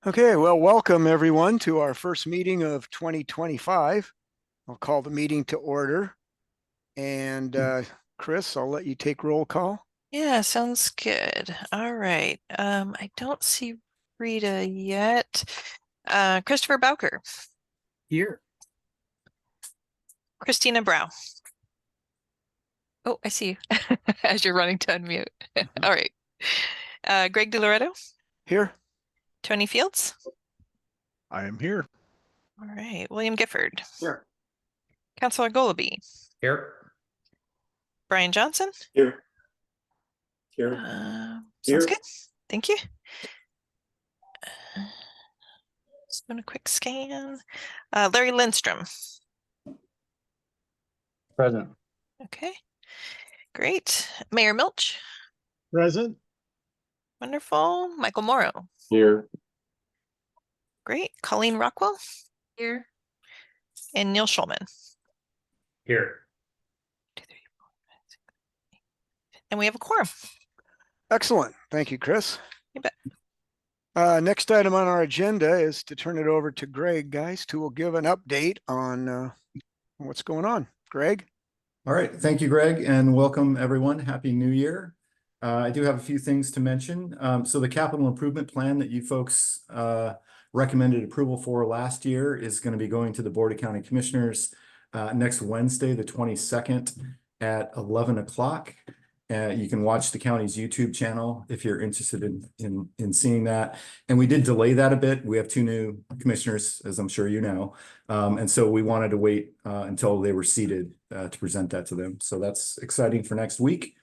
Okay, well, welcome everyone to our first meeting of 2025. I'll call the meeting to order. And Chris, I'll let you take roll call. Yeah, sounds good. All right. I don't see Rita yet. Christopher Bowker, Here. Christina Brow. Oh, I see you as you're running to unmute. All right. Greg DiLoretto, Here. Tony Fields. I am here. All right. William Gifford, Here. Councilor Golaby, Here. Brian Johnson. Here. Here. Sounds good. Thank you. Just doing a quick scan. Larry Lindstrom. Present. Okay. Great. Mayor Milch. Present. Wonderful. Michael Morrow. Here. Great. Colleen Rockwell. Here. And Neil Schulman. Here. And we have a quorum. Excellent. Thank you, Chris. You bet. Next item on our agenda is to turn it over to Greg Geist, who will give an update on what's going on. Greg? All right. Thank you, Greg, and welcome everyone. Happy New Year. I do have a few things to mention. So the capital improvement plan that you folks recommended approval for last year is going to be going to the Board of County Commissioners next Wednesday, the 22nd at 11 o'clock. You can watch the county's YouTube channel if you're interested in seeing that. And we did delay that a bit. We have two new commissioners, as I'm sure you know. And so we wanted to wait until they were seated to present that to them. So that's exciting for next week.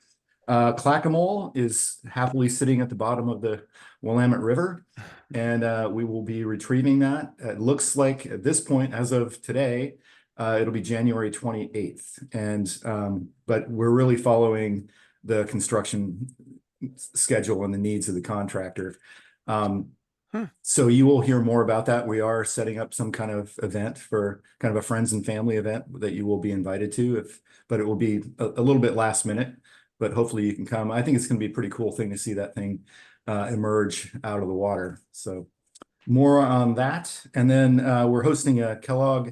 Clackamole is happily sitting at the bottom of the Willamette River, and we will be retrieving that. It looks like at this point, as of today, it'll be January 28th. And but we're really following the construction schedule and the needs of the contractor. So you will hear more about that. We are setting up some kind of event for kind of a friends and family event that you will be invited to, but it will be a little bit last minute, but hopefully you can come. I think it's going to be a pretty cool thing to see that thing emerge out of the water. So more on that. And then we're hosting a Kellogg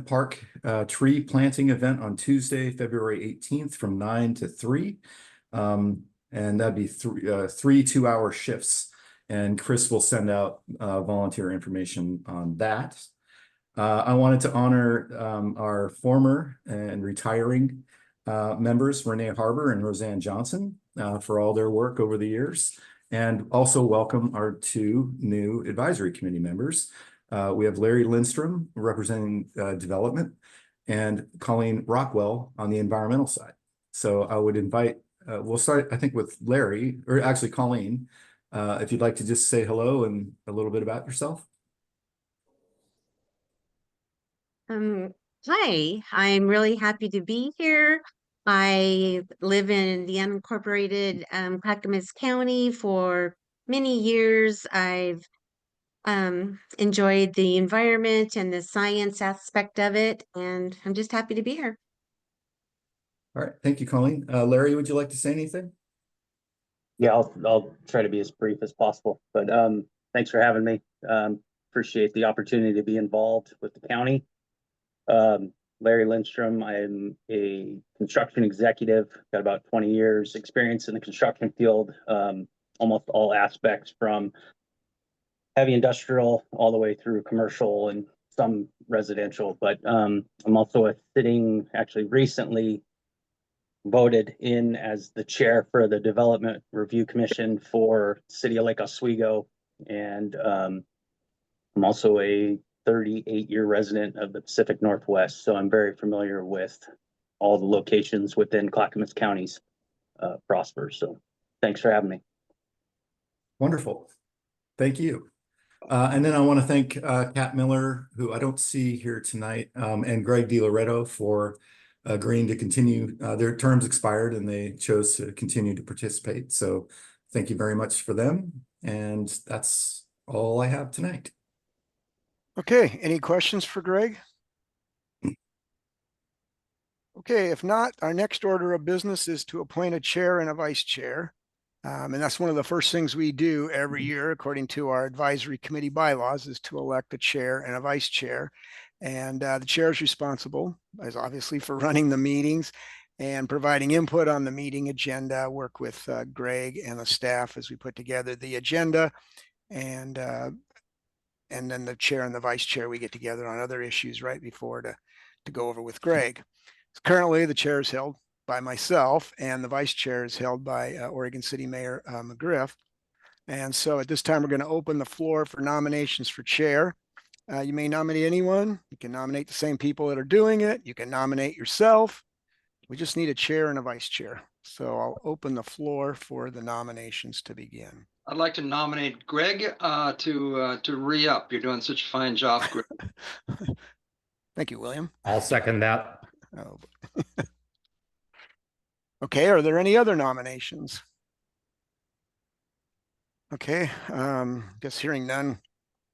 Park tree planting event on Tuesday, February 18th from 9 to 3. And that'd be three 2-hour shifts. And Chris will send out volunteer information on that. I wanted to honor our former and retiring members, Renee Harbor and Roseanne Johnson, for all their work over the years. And also welcome our two new advisory committee members. We have Larry Lindstrom representing development and Colleen Rockwell on the environmental side. So I would invite, we'll start, I think, with Larry, or actually Colleen, if you'd like to just say hello and a little bit about yourself. Hi, I'm really happy to be here. I live in the unincorporated Clackamas County for many years. I've enjoyed the environment and the science aspect of it, and I'm just happy to be here. All right, thank you, Colleen. Larry, would you like to say anything? Yeah, I'll try to be as brief as possible, but thanks for having me. Appreciate the opportunity to be involved with the county. Larry Lindstrom, I'm a construction executive, got about 20 years experience in the construction field, almost all aspects from heavy industrial all the way through commercial and some residential. But I'm also actually recently voted in as the chair for the Development Review Commission for City of Lake Oswego. And I'm also a 38-year resident of the Pacific Northwest. So I'm very familiar with all the locations within Clackamas County's Prosper. So thanks for having me. Wonderful. Thank you. And then I want to thank Kat Miller, who I don't see here tonight, and Greg DiLoretto for agreeing to continue. Their terms expired and they chose to continue to participate. So thank you very much for them. And that's all I have tonight. Okay, any questions for Greg? Okay, if not, our next order of business is to appoint a chair and a vice chair. And that's one of the first things we do every year, according to our advisory committee bylaws, is to elect a chair and a vice chair. And the chair is responsible, as obviously, for running the meetings and providing input on the meeting agenda, work with Greg and the staff as we put together the agenda. And then the chair and the vice chair, we get together on other issues right before to go over with Greg. Currently, the chair is held by myself, and the vice chair is held by Oregon City Mayor McGriff. And so at this time, we're going to open the floor for nominations for chair. You may nominate anyone. You can nominate the same people that are doing it. You can nominate yourself. We just need a chair and a vice chair. So I'll open the floor for the nominations to begin. I'd like to nominate Greg to re-up. You're doing such a fine job, Greg. Thank you, William. I'll second that. Oh. Okay, are there any other nominations? Okay, guess hearing none,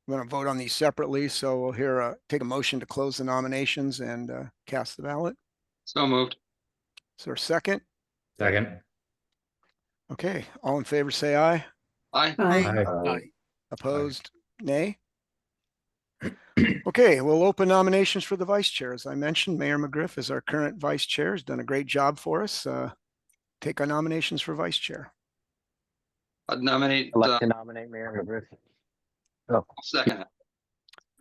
I'm going to vote on these separately. So we'll take a motion to close the nominations and cast the ballot. So moved. Is there a second? Second. Okay, all in favor say aye. Aye. Aye. Opposed, nay. Okay, we'll open nominations for the vice chair. As I mentioned, Mayor McGriff is our current vice chair, has done a great job for us. Take our nominations for vice chair. I'd nominate. I'd like to nominate Mayor McGriff. Oh, Second.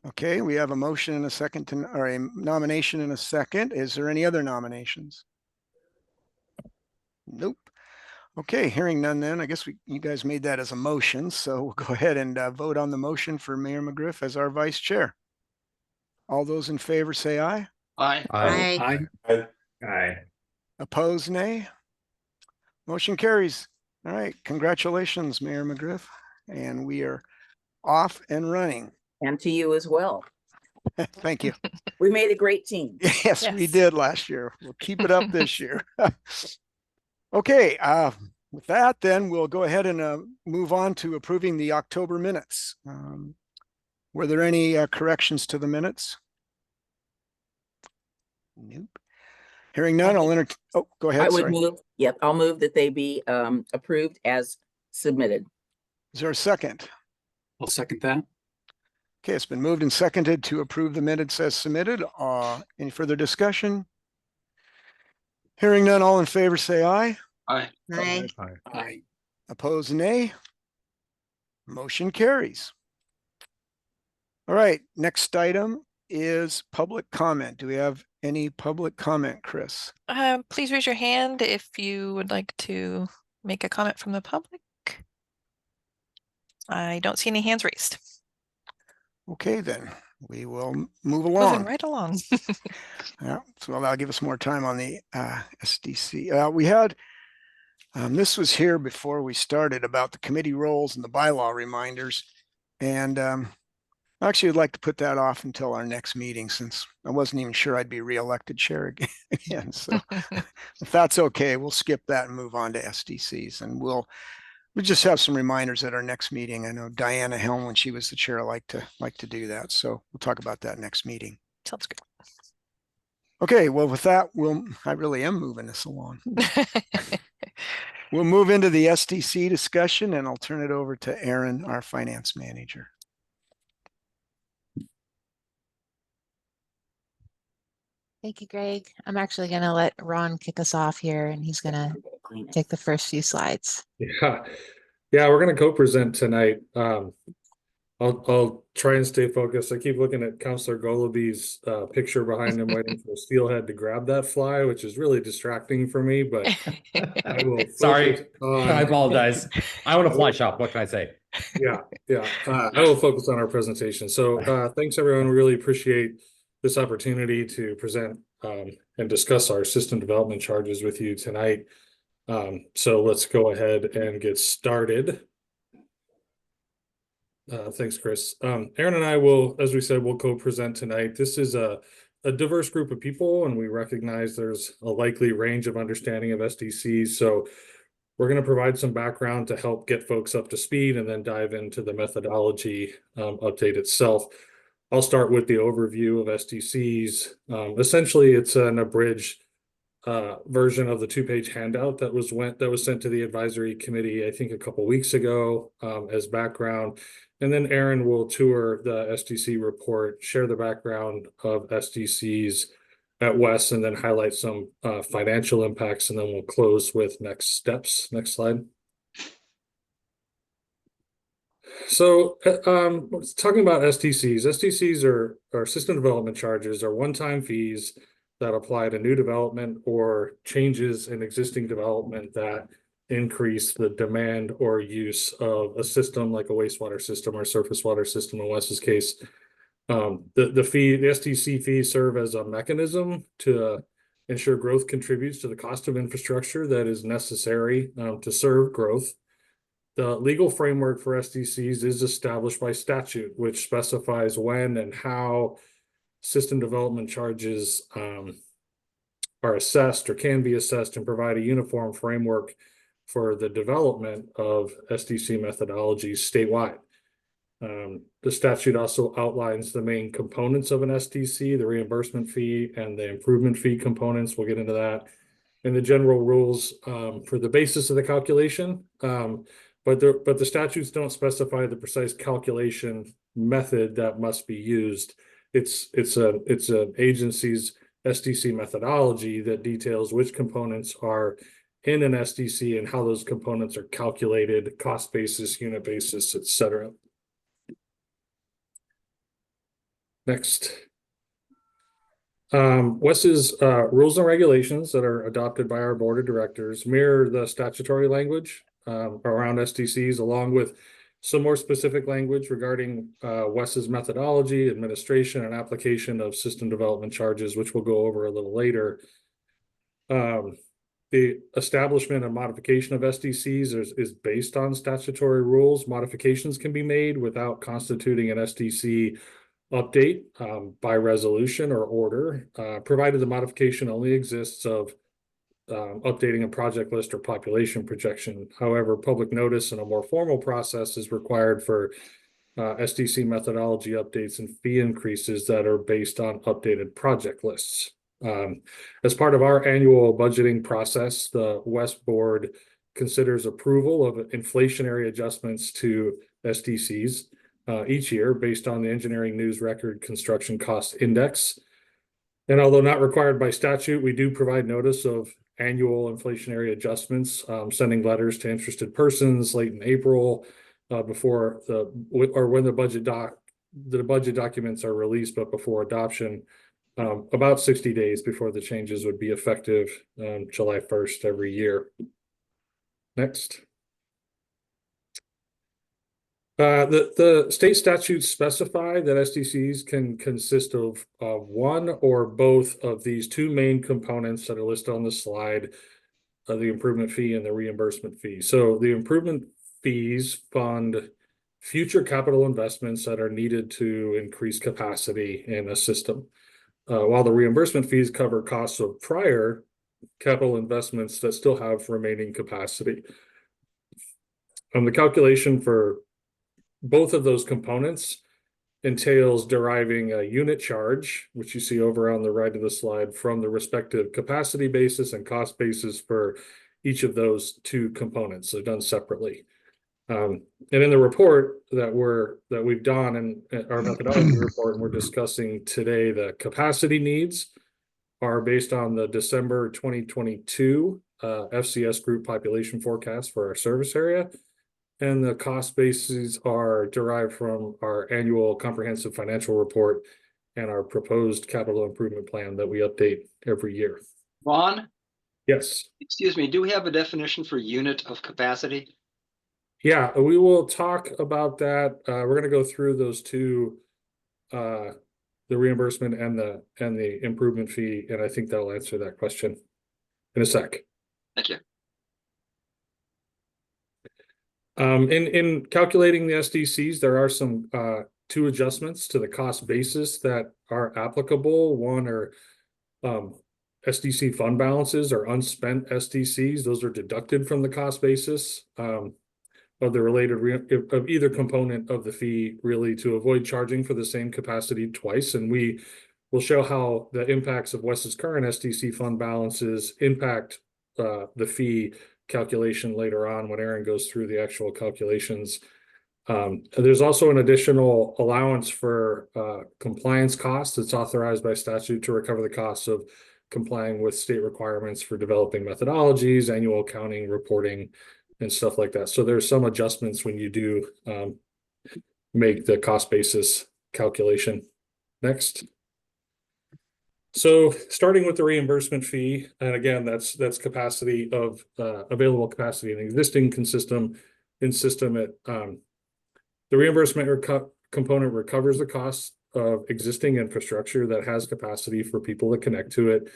Okay, we have a motion and a second or a nomination and a second. Is there any other nominations? Nope. Okay, hearing none then, I guess you guys made that as a motion, so we'll go ahead and vote on the motion for Mayor McGriff as our vice chair. All those in favor say aye. Aye. Aye. Aye. Opposed, nay. Motion carries. All right, congratulations, Mayor McGriff. And we are off and running. And to you as well. Thank you. We made a great team. Yes, we Yes. did last year. We'll keep it up this year. Okay, with that, then we'll go ahead and move on to approving the October minutes. Were there any corrections to the minutes? Nope. Hearing none, I'll oh, go ahead. I would Sorry. move, yep, I'll move that they be approved as submitted. Is there a second? I'll second that. Okay, it's been moved and seconded to approve the minutes as submitted. Any further discussion? Hearing none, all in favor say aye. Aye. Aye. Aye. Opposed, nay. Motion carries. All right, next item is public comment. Do we have any public comment, Chris? Please raise your hand if you would like to make a comment from the public. I don't see any hands raised. Okay, then we will move Moving along. right along. Yeah, so that'll give us more time on the SDC. We had, this was here before we started about the committee roles and the bylaw reminders. And actually, I'd like to put that off until our next meeting since I wasn't even sure I'd be reelected chair again. So if that's okay, we'll skip that and move on to SDCs. And we'll just have some reminders at our next meeting. I know Diana Helm, when she was the chair, liked to do that. So we'll talk about that next meeting. Sounds good. Okay, well, with that, I really am moving this along. We'll move into the SDC discussion and I'll turn it over to Aaron, our finance manager. Thank you, Greg. I'm actually going to let Ron kick us off here and he's going to take the first few slides. Yeah, we're going to co-present tonight. I'll try and stay focused. I keep looking at Councillor Goloby's picture behind him waiting for Steelhead to grab that fly, which is really distracting for me, but I will Sorry, on... I apologize. I want to fly shop. What can I say? Yeah. I will focus on our presentation. So thanks, everyone. We really appreciate this opportunity to present and discuss our system development charges with you tonight. So let's go ahead and get started. Thanks, Chris. Aaron and I will, as we said, we'll co-present tonight. This is a diverse group of people, and we recognize there's a likely range of understanding of SDCs. So we're going to provide some background to help get folks up to speed and then dive into the methodology update itself. I'll start with the overview of SDCs. Essentially, it's an abridged version of the 2-page handout that was sent to the advisory committee, I think a couple weeks ago, as background. And then Aaron will tour the SDC report, share the background of SDCs at WES, and then highlight some financial impacts, and then we'll close with next steps. Next slide. So talking about SDCs are system development charges, are one-time fees that apply to new development or changes in existing development that increase the demand or use of a system like a wastewater system or surface water system in Wes's case. The SDC fees serve as a mechanism to ensure growth contributes to the cost of infrastructure that is necessary to serve growth. The legal framework for SDCs is established by statute, which specifies when and how system development charges are assessed or can be assessed, and provide a uniform framework for the development of SDC methodologies statewide. The statute also outlines the main components of an SDC, the reimbursement fee and the improvement fee components. We'll get into that. And the general rules for the basis of the calculation. But the statutes don't specify the precise calculation method that must be used. It's an agency's SDC methodology that details which components are in an SDC and how those components are calculated, cost basis, unit basis, etc. Next. WES's rules and regulations that are adopted by our board of directors mirror the statutory language around SDCs, along with some more specific language regarding WES's methodology, administration, and application of system development charges, which we'll go over a little later. The establishment and modification of SDCs is based on statutory rules. Modifications can be made without constituting an SDC update by resolution or order, provided the modification only exists of updating a project list or population projection. However, public notice and a more formal process is required for SDC methodology updates and fee increases that are based on updated project lists. As part of our annual budgeting process, the WES board considers approval of inflationary adjustments to SDCs each year based on the Engineering News Record Construction Cost Index. And although not required by statute, we do provide notice of annual inflationary adjustments, sending letters to interested persons late in April before when the budget documents are released, but before adoption, about 60 days before the changes would be effective July 1st every year. Next. The state statutes specify that SDCs can consist of one or both of these two main components that are listed on the slide, the improvement fee and the reimbursement fee. So the improvement fees fund future capital investments that are needed to increase capacity in a system, while the reimbursement fees cover costs of prior capital investments that still have remaining capacity. The calculation for both of those components entails deriving a unit charge, which you see over on the right of the slide, from the respective capacity basis and cost basis for each of those two components. So done separately. And in the report that we've done, and our methodology report, and we're discussing today, the capacity needs are based on the December 2022 FCS group population forecast for our service area. And the cost bases are derived from our annual comprehensive financial report and our proposed capital improvement plan that we update every year. Ron? Yes. Excuse me, do we have a definition for unit of capacity? Yeah, we will talk about that. We're going to go through those two, the reimbursement and the improvement fee, and I think that'll answer that question in a sec. Thank you. In calculating the SDCs, there are some two adjustments to the cost basis that are applicable. One are SDC fund balances or unspent SDCs. Those are deducted from the cost basis of the related of either component of the fee, really, to avoid charging for the same capacity twice. And we we'll show how the impacts of WES's current SDC fund balances impact the fee calculation later on when Aaron goes through the actual calculations. There's also an additional allowance for compliance costs that's authorized by statute to recover the costs of complying with state requirements for developing methodologies, annual accounting, reporting, and stuff like that. So there's some adjustments when you do make the cost basis calculation. Next. So starting with the reimbursement fee, and again, that's capacity of available capacity in the existing system. The reimbursement component recovers the cost of existing infrastructure that has capacity for people to connect to it.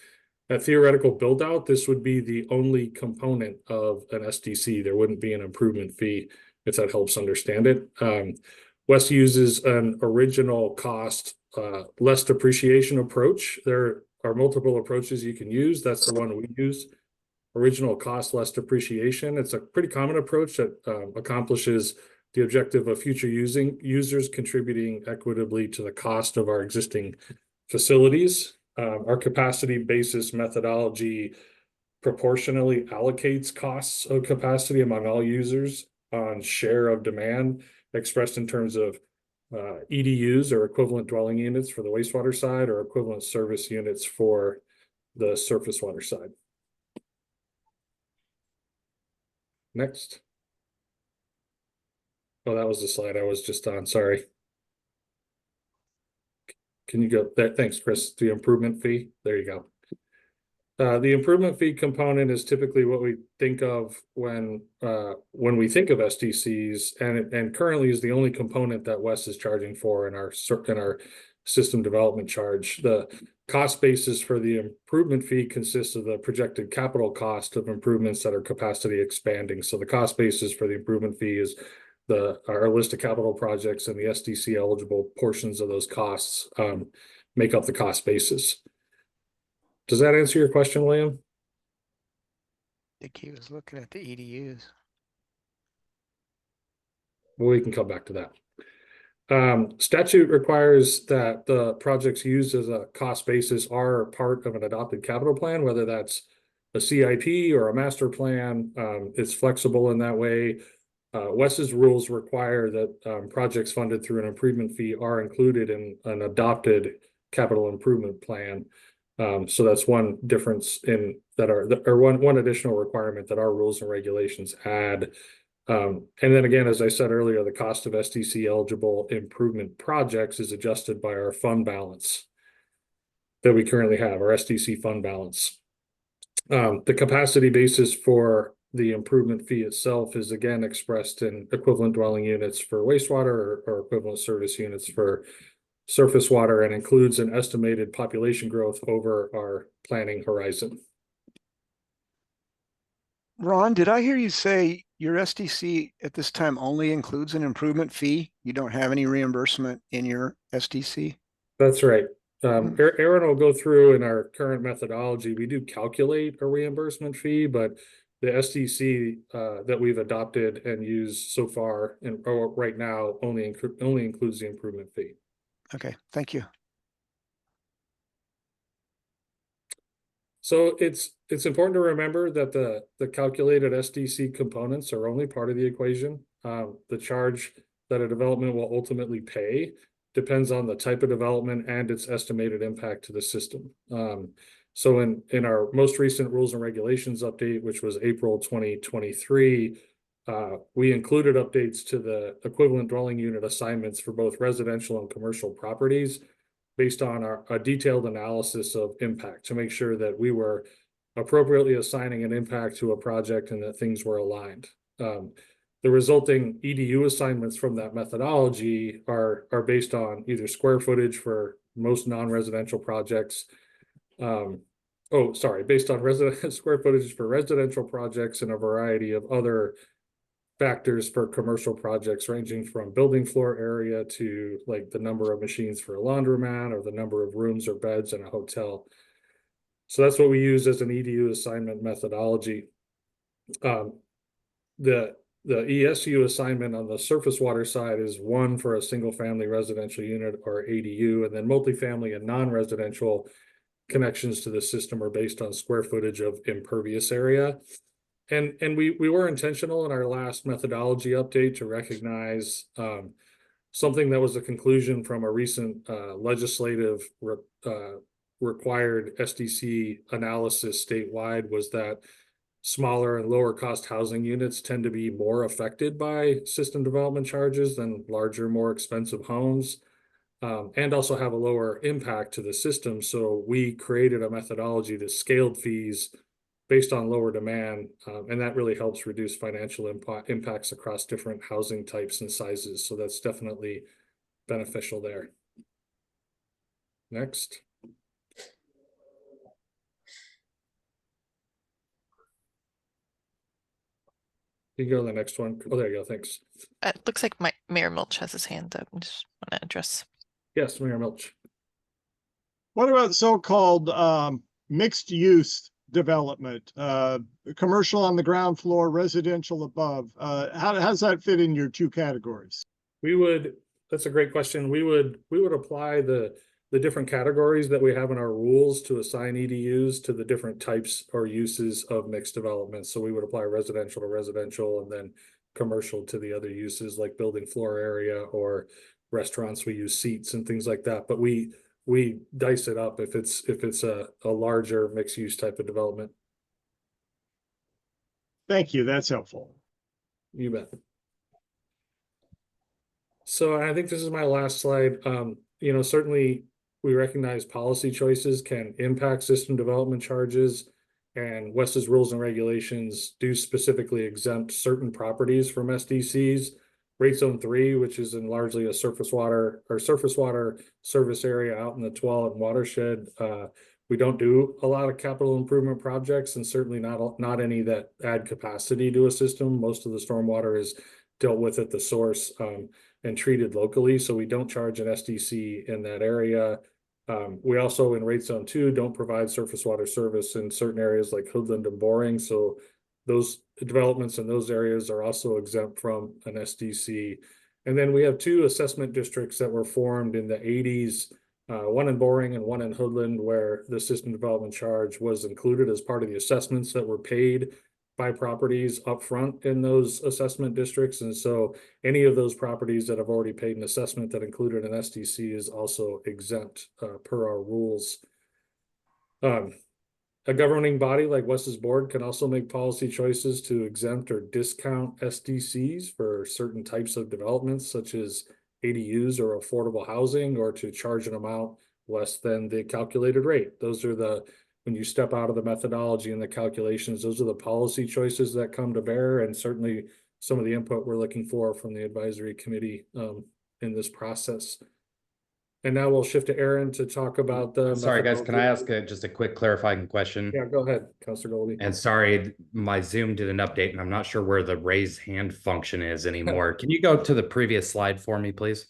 At theoretical build out, this would be the only component of an SDC. There wouldn't be an improvement fee, if that helps understand it. WES uses an original cost less depreciation approach. There are multiple approaches you can use. That's the one we use. Original cost less depreciation. It's a pretty common approach that accomplishes the objective of future users contributing equitably to the cost of our existing facilities. Our capacity basis methodology proportionally allocates costs of capacity among all users on share of demand, expressed in terms of EDUs, or equivalent dwelling units, for the wastewater side, or equivalent service units for the surface water side. Next. Oh, that was the slide I was just on, sorry. Can you go there? Thanks, Chris. The improvement fee, there you go. The improvement fee component is typically what we think of when we think of SDCs, and currently is the only component that WES is charging for in our system development charge. The cost basis for the improvement fee consists of the projected capital cost of improvements that are capacity expanding. So the cost basis for the improvement fee is our list of capital projects, and the SDC eligible portions of those costs make up the cost basis. Does that answer your question, William? I think he was looking at the EDUs. Well, we can come back to that. Statute requires that the projects used as a cost basis are part of an adopted capital plan, whether that's a CIP or a master plan. It's flexible in that way. WES's rules require that projects funded through an improvement fee are included in an adopted capital improvement plan. So that's one difference in that or one additional requirement that our rules and regulations add. And then again, as I said earlier, the cost of SDC eligible improvement projects is adjusted by our fund balance that we currently have, our SDC fund balance. The capacity basis for the improvement fee itself is again expressed in equivalent dwelling units for wastewater, or equivalent service units for surface water, and includes an estimated population growth over our planning horizon. Ron, did I hear you say your SDC at this time only includes an improvement fee? You don't have any reimbursement in your SDC? That's right. Aaron will go through in our current methodology. We do calculate a reimbursement fee, but the SDC that we've adopted and used so far and right now only includes the improvement fee. Okay, thank you. So it's important to remember that the calculated SDC components are only part of the equation. The charge that a development will ultimately pay depends on the type of development and its estimated impact to the system. So in our most recent rules and regulations update, which was April 2023, we included updates to the equivalent dwelling unit assignments for both residential and commercial properties based on a detailed analysis of impact to make sure that we were appropriately assigning an impact to a project and that things were aligned. The resulting EDU assignments from that methodology are based on either square footage for most non-residential projects. Based on square footage for residential projects and a variety of other factors for commercial projects, ranging from building floor area to like the number of machines for a laundromat or the number of rooms or beds in a hotel. So that's what we use as an EDU assignment methodology. The the ESU assignment on the surface water side is 1 for a single family residential unit or ADU, and then multifamily and non-residential connections to the system are based on square footage of impervious area. And we were intentional in our last methodology update to recognize something that was a conclusion from a recent legislative required SDC analysis statewide, was that smaller and lower cost housing units tend to be more affected by system development charges than larger, more expensive homes, and also have a lower impact to the system. So we created a methodology that scaled fees based on lower demand, and that really helps reduce financial impacts across different housing types and sizes. So that's definitely beneficial there. Next. You can go to the next one. Oh, there you go. Thanks. It looks like Mayor Milch has his hand up. I just want to address. Yes, Mayor Milch. What about so-called mixed use development? Commercial on the ground floor, residential above. How does that fit in your 2 categories? That's a great question. We would apply the different categories that we have in our rules to assign EDUs to the different types or uses of mixed development. So we would apply residential to residential, and then commercial to the other uses like building floor area, or restaurants, we use seats and things like that. But we dice it up if it's a larger mixed use type of development. Thank you. That's helpful. You bet. So I think this is my last slide. Certainly we recognize policy choices can impact system development charges, and WES's rules and regulations do specifically exempt certain properties from SDCs. Rate Zone 3, which is in largely a surface water service area out in the Tualatin watershed. We don't do a lot of capital improvement projects, and certainly not any that add capacity to a system. Most of the stormwater is dealt with at the source and treated locally, so we don't charge an SDC in that area. We also, in Rate Zone 2, don't provide surface water service in certain areas like Hoodland and Boring, so those developments in those areas are also exempt from an SDC. And then we have 2 assessment districts that were formed in the 80s, one in Boring and one in Hoodland, where the system development charge was included as part of the assessments that were paid by properties upfront in those assessment districts. And so any of those properties that have already paid an assessment that included an SDC is also exempt per our rules. A governing body like WES's board can also make policy choices to exempt or discount SDCs for certain types of developments, such as ADUs or affordable housing, or to charge an amount less than the calculated rate. Those are when you step out of the methodology and the calculations, those are the policy choices that come to bear, and certainly some of the input we're looking for from the advisory committee in this process. And now we'll shift to Aaron to talk about the. Sorry, guys, can I ask just a quick clarifying question? Yeah, go ahead, Councilor Goldie. And sorry, my Zoom did an update and I'm not sure where the raise hand function is anymore. Can you go to the previous slide for me, please?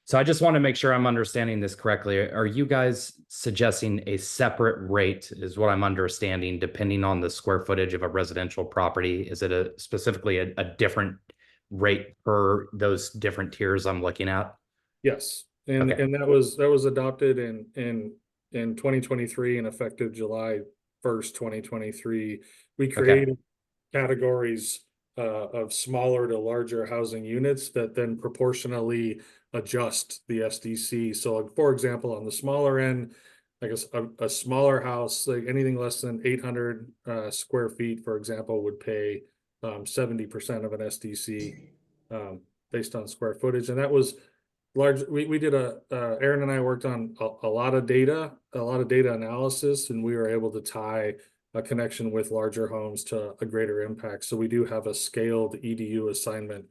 So I just want to make sure I'm understanding this correctly. Are you guys suggesting a separate rate, is what I'm understanding, depending on the square footage of a residential property? Is it specifically a different rate per those different tiers I'm looking at? Yes. And that was adopted in 2023 and effective July 1st, 2023. We created categories of smaller to larger housing units that then proportionally adjust the SDC. So for example, on the smaller end, I guess a smaller house, like anything less than 800 square feet, for example, would pay 70% of an SDC based on square footage. And that was large. We did Aaron and I worked on a lot of data analysis, and we were able to tie a connection with larger homes to a greater impact. So we do have a scaled EDU assignment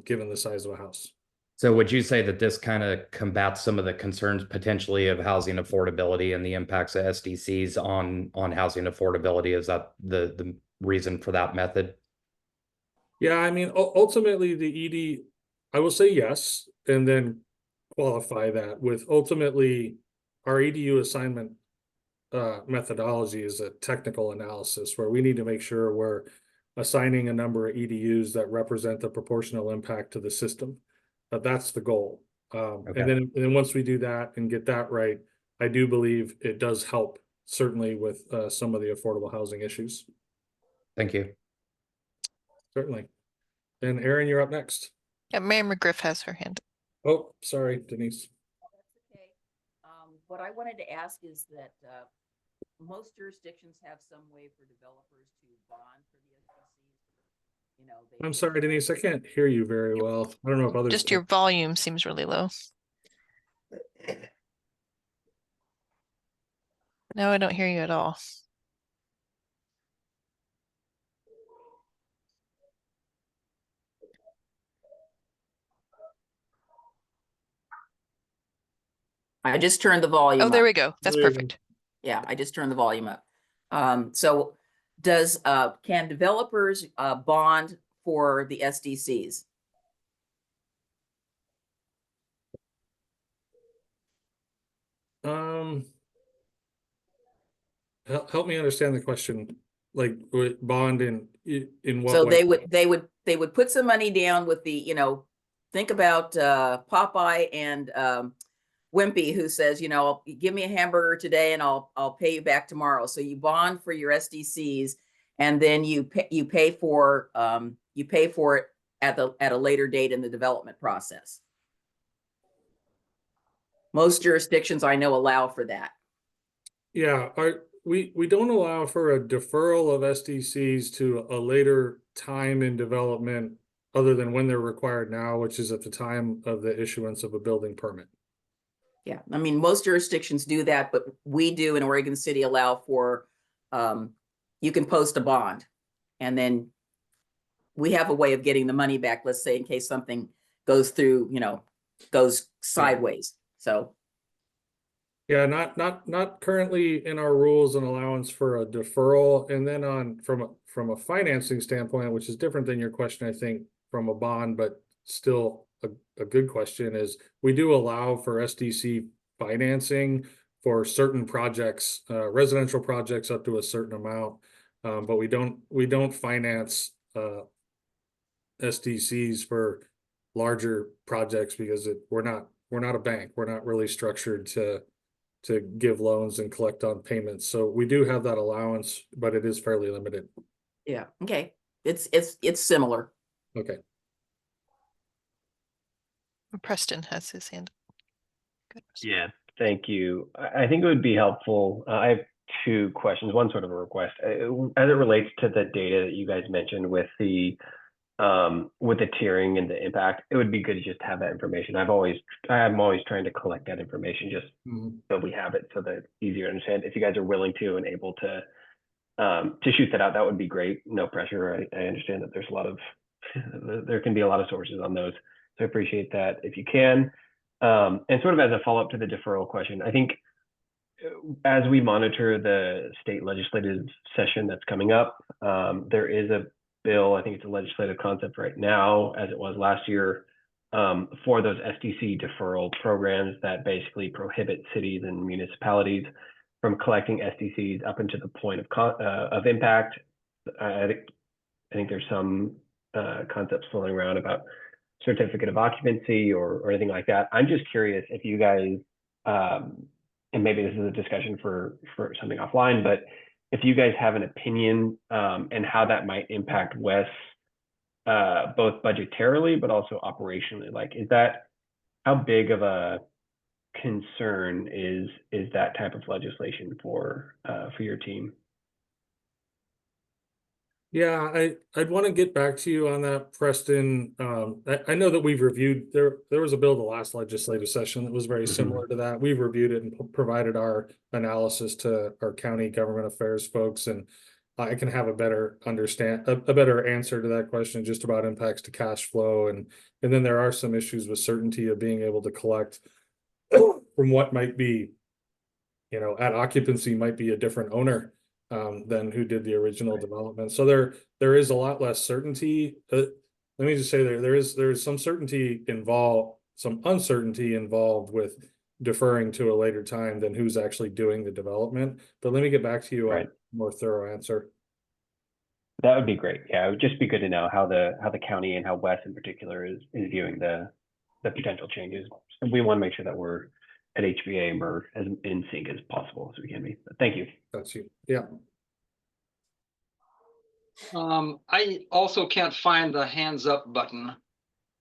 given the size of a house. So would you say that this kind of combats some of the concerns potentially of housing affordability and the impacts of SDCs on housing affordability? Is that the reason for that method? Yeah, I mean, ultimately the I will say yes, and then qualify that with ultimately our EDU assignment methodology is a technical analysis where we need to make sure we're assigning a number of EDUs that represent the proportional impact to the system. That's the goal. Okay. And then once we do that and get that right, I do believe it does help certainly with some of the affordable housing issues. Thank you. Certainly. And Aaron, you're up next. Yeah, Mary McGriff has her hand. Oh, sorry, Denise. That's okay. What I wanted to ask is that most jurisdictions have some way for developers to bond for the SDCs. You know, I'm sorry, Denise, I can't hear you very well. I don't know if others Just can. your volume seems really low. No, I don't hear you at all. I just turned the volume Oh, up. there we go. That's There you go. perfect. Yeah, I just turned the volume up. So can developers bond for the SDCs? Help me understand the question. Like with bond in what So way? they would put some money down with the, you know, think about Popeye and Wimpy, who says, you know, give me a hamburger today and I'll pay you back tomorrow. So you bond for your SDCs, and then you pay for it at a later date in the development process. Most jurisdictions I know allow for that. Yeah, we don't allow for a deferral of SDCs to a later time in development other than when they're required now, which is at the time of the issuance of a building permit. Yeah, I mean, most jurisdictions do that, but we do in Oregon City allow for, you can post a bond, and then we have a way of getting the money back, let's say in case something goes through, you know, goes sideways. So Yeah, not currently in our rules and allowance for a deferral. And then from a financing standpoint, which is different than your question, I think, from a bond, but still a good question, is we do allow for SDC financing for certain projects, residential projects up to a certain amount. But we don't finance SDCs for larger projects because we're not a bank. We're not really structured to give loans and collect on payments. So we do have that allowance, but it is fairly limited. yeah, okay, it's similar. Okay. Preston has his hand. Good. Yeah, thank you. I think it would be helpful. I have two questions. One sort of a request as it relates to the data that you guys mentioned with the tiering and the impact. It would be good to just have that information. I'm always trying to collect that information just so we have it, so that it's easier to understand. If you guys are willing to and able to shoot that out, that would be great. No pressure. I understand that there's there can be a lot of sources on those. So I appreciate that if you can. And sort of as a follow-up to the deferral question, I think as we monitor the state legislative session that's coming up, there is a bill, I think it's a legislative concept right now, as it was last year, for those SDC deferral programs that basically prohibit cities and municipalities from collecting SDCs up into the point of impact. I think there's some concepts floating around about certificate of occupancy or anything like that. I'm just curious if you guys, and maybe this is a discussion for something offline, but if you guys have an opinion and how that might impact WES, both budgetarily but also operationally. Like, how big of a concern is that type of legislation for your team? Yeah, I'd want to get back to you on that, Preston. I know that we've reviewed, there was a bill the last legislative session that was very similar to that. We've reviewed it and provided our analysis to our county government affairs folks, and I can have a better answer to that question just about impacts to cash flow. And then there are some issues with certainty of being able to collect from what might be, you know, at occupancy might be a different owner than who did the original development. So there is a lot less certainty. Let me just say there is some certainty involved, some uncertainty involved with deferring to a later time than who's actually doing the development. But let me get back to you on a more thorough answer. That would be great. Yeah, it would just be good to know how the county and how WES in particular is viewing the potential changes. And we want to make sure that we're at HBA or as in sync as possible as we can be. But thank you. That's you. Yeah. I also can't find the hands up button,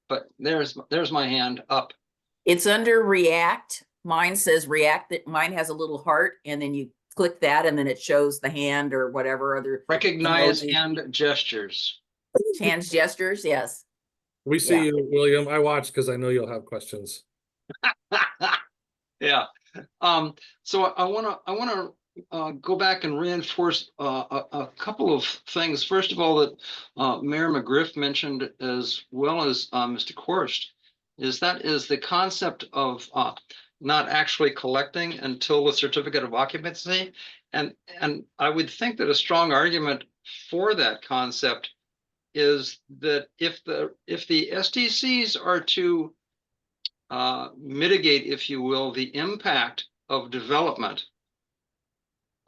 but there's my hand up. It's under React. Mine says React. Mine has a little heart, and then you click that, and then it shows the hand or whatever other Recognize emoji. hand gestures. Hands gestures. Yes. We see Yeah. you, William. I watch because I know you'll have questions. Yeah. So I want to go back and reinforce a couple of things. First of all, that Mayor McGriff mentioned, as well as Mr. Korst, is the concept of not actually collecting until the certificate of occupancy. And I would think that a strong argument for that concept is that if the SDCs are to mitigate, if you will, the impact of development,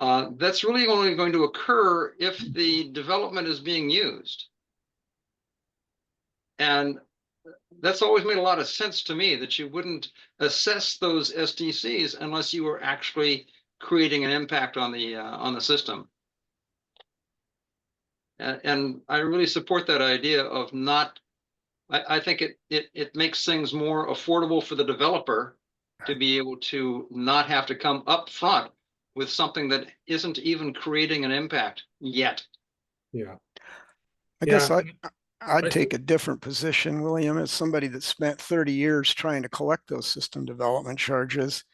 that's really only going to occur if the development is being used. And that's always made a lot of sense to me, that you wouldn't assess those SDCs unless you were actually creating an impact on the system. And I really support that idea of not. I think it makes things more affordable for the developer to be able to not have to come up front with something that isn't even creating an impact yet. Yeah. I guess I'd take a different position, William, as somebody that spent 30 years trying to collect those system development charges.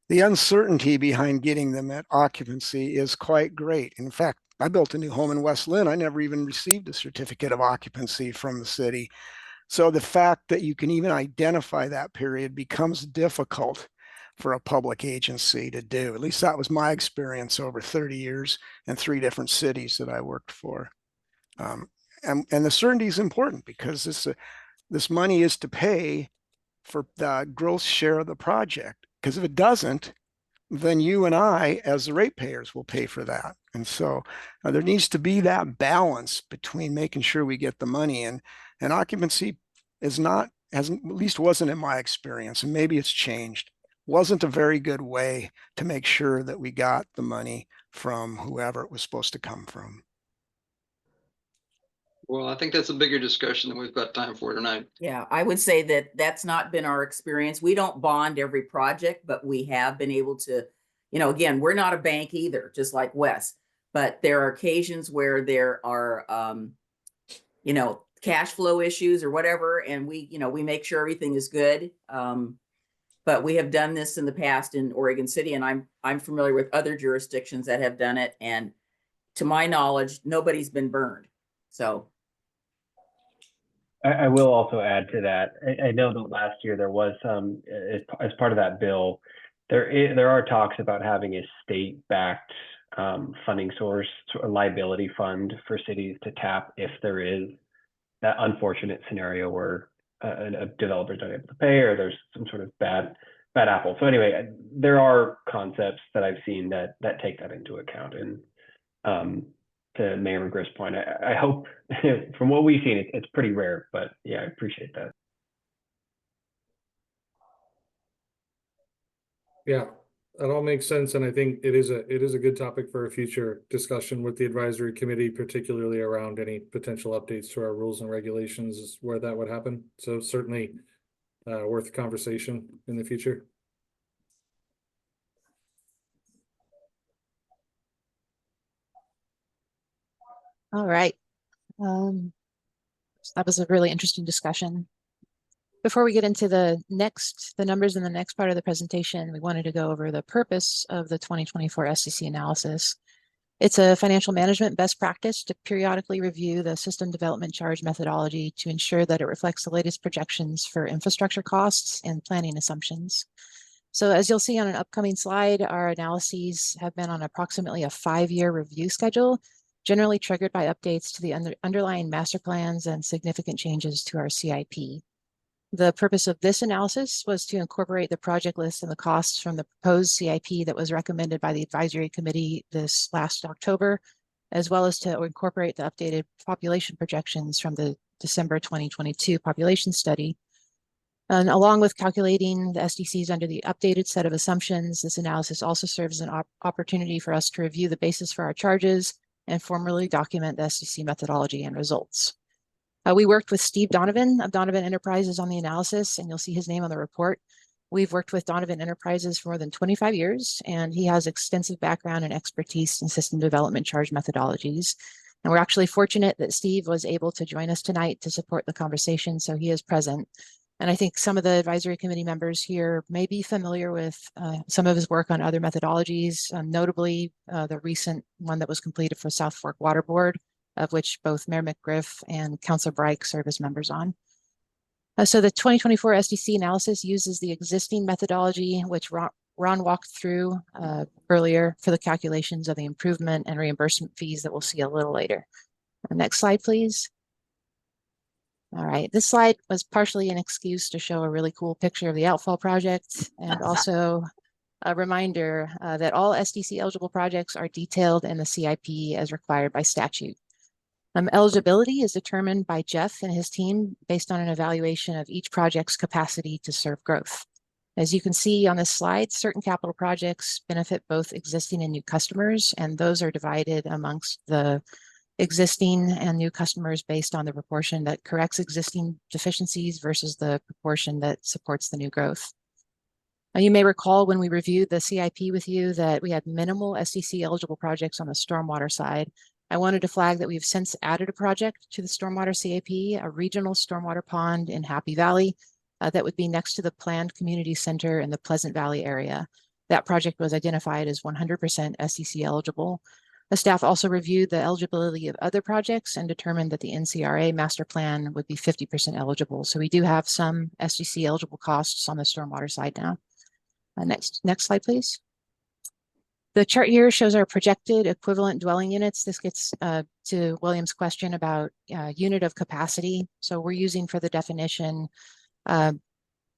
The uncertainty behind getting them at occupancy is quite great. In fact, I built a new home in West Lynn. I never even received a certificate of occupancy from the city. So the fact that you can even identify that period becomes difficult for a public agency to do. At least that was my experience over 30 years and 3 different cities that I worked for. And the certainty is important because this money is to pay for the gross share of the project. Because if it doesn't, then you and I, as the ratepayers, will pay for that. And so there needs to be that balance between making sure we get the money in. And occupancy at least wasn't in my experience, and maybe it's changed, wasn't a very good way to make sure that we got the money from whoever it was supposed to come from. Well, I think that's a bigger discussion than we've got time for tonight. Yeah, I would say that that's not been our experience. We don't bond every project, but we have been able to, again, we're not a bank either, just like WES, but there are occasions where there are, cash flow issues or whatever. And we make sure everything is good. But we have done this in the past in Oregon City, and I'm familiar with other jurisdictions that have done it. And to my knowledge, nobody's been burned. So. I will also add to that. I know that last year there was some, as part of that bill, there are talks about having a state-backed funding source, a liability fund for cities to tap if there is that unfortunate scenario where a developer is not able to pay or there's some sort of bad apple. So anyway, there are concepts that I've seen that take that into account. And to Mayor McGriff's point, I hope from what we've seen, it's pretty rare, but yeah, I appreciate that. Yeah, that all makes sense. And I think it is a good topic for a future discussion with the advisory committee, particularly around any potential updates to our rules and regulations where that would happen. So certainly worth a conversation in the future. All right. That was a really interesting discussion. Before we get into the numbers in the next part of the presentation, we wanted to go over the purpose of the 2024 SCC analysis. It's a financial management best practice to periodically review the system development charge methodology to ensure that it reflects the latest projections for infrastructure costs and planning assumptions. So as you'll see on an upcoming slide, our analyses have been on approximately a 5-year review schedule, generally triggered by updates to the underlying master plans and significant changes to our CIP. The purpose of this analysis was to incorporate the project list and the costs from the proposed CIP that was recommended by the advisory committee this last October, as well as to incorporate the updated population projections from the December 2022 population study. And along with calculating the SDCs under the updated set of assumptions, this analysis also serves as an opportunity for us to review the basis for our charges and formally document the SDC methodology and results. We worked with Steve Donovan of Donovan Enterprises on the analysis, and you'll see his name on the report. We've worked with Donovan Enterprises for more than 25 years, and he has extensive background and expertise in system development charge methodologies. And we're actually fortunate that Steve was able to join us tonight to support the conversation, so he is present. And I think some of the advisory committee members here may be familiar with some of his work on other methodologies, notably the recent one that was completed for South Fork Water Board, of which both Mayor McGriff and Councilor Breik serve as members on. So the 2024 SDC analysis uses the existing methodology, which Ron walked through earlier for the calculations of the improvement and reimbursement fees that we'll see a little later. Next slide, please. All right, this slide was partially an excuse to show a really cool picture of the outfall project, and also a reminder that all SDC eligible projects are detailed in the CIP as required by statute. Eligibility is determined by Jeff and his team based on an evaluation of each project's capacity to serve growth. As you can see on this slide, certain capital projects benefit both existing and new customers, and those are divided amongst the existing and new customers based on the proportion that corrects existing deficiencies versus the proportion that supports the new growth. You may recall when we reviewed the CIP with you that we had minimal SDC eligible projects on the stormwater side. I wanted to flag that we've since added a project to the stormwater CIP, a regional stormwater pond in Happy Valley that would be next to the planned community center in the Pleasant Valley area. That project was identified as 100% SDC eligible. The staff also reviewed the eligibility of other projects and determined that the NCRA master plan would be 50% eligible. So we do have some SDC eligible costs on the stormwater side now. Next slide, please. The chart here shows our projected equivalent dwelling units. This gets to William's question about unit of capacity. So we're using for the definition, a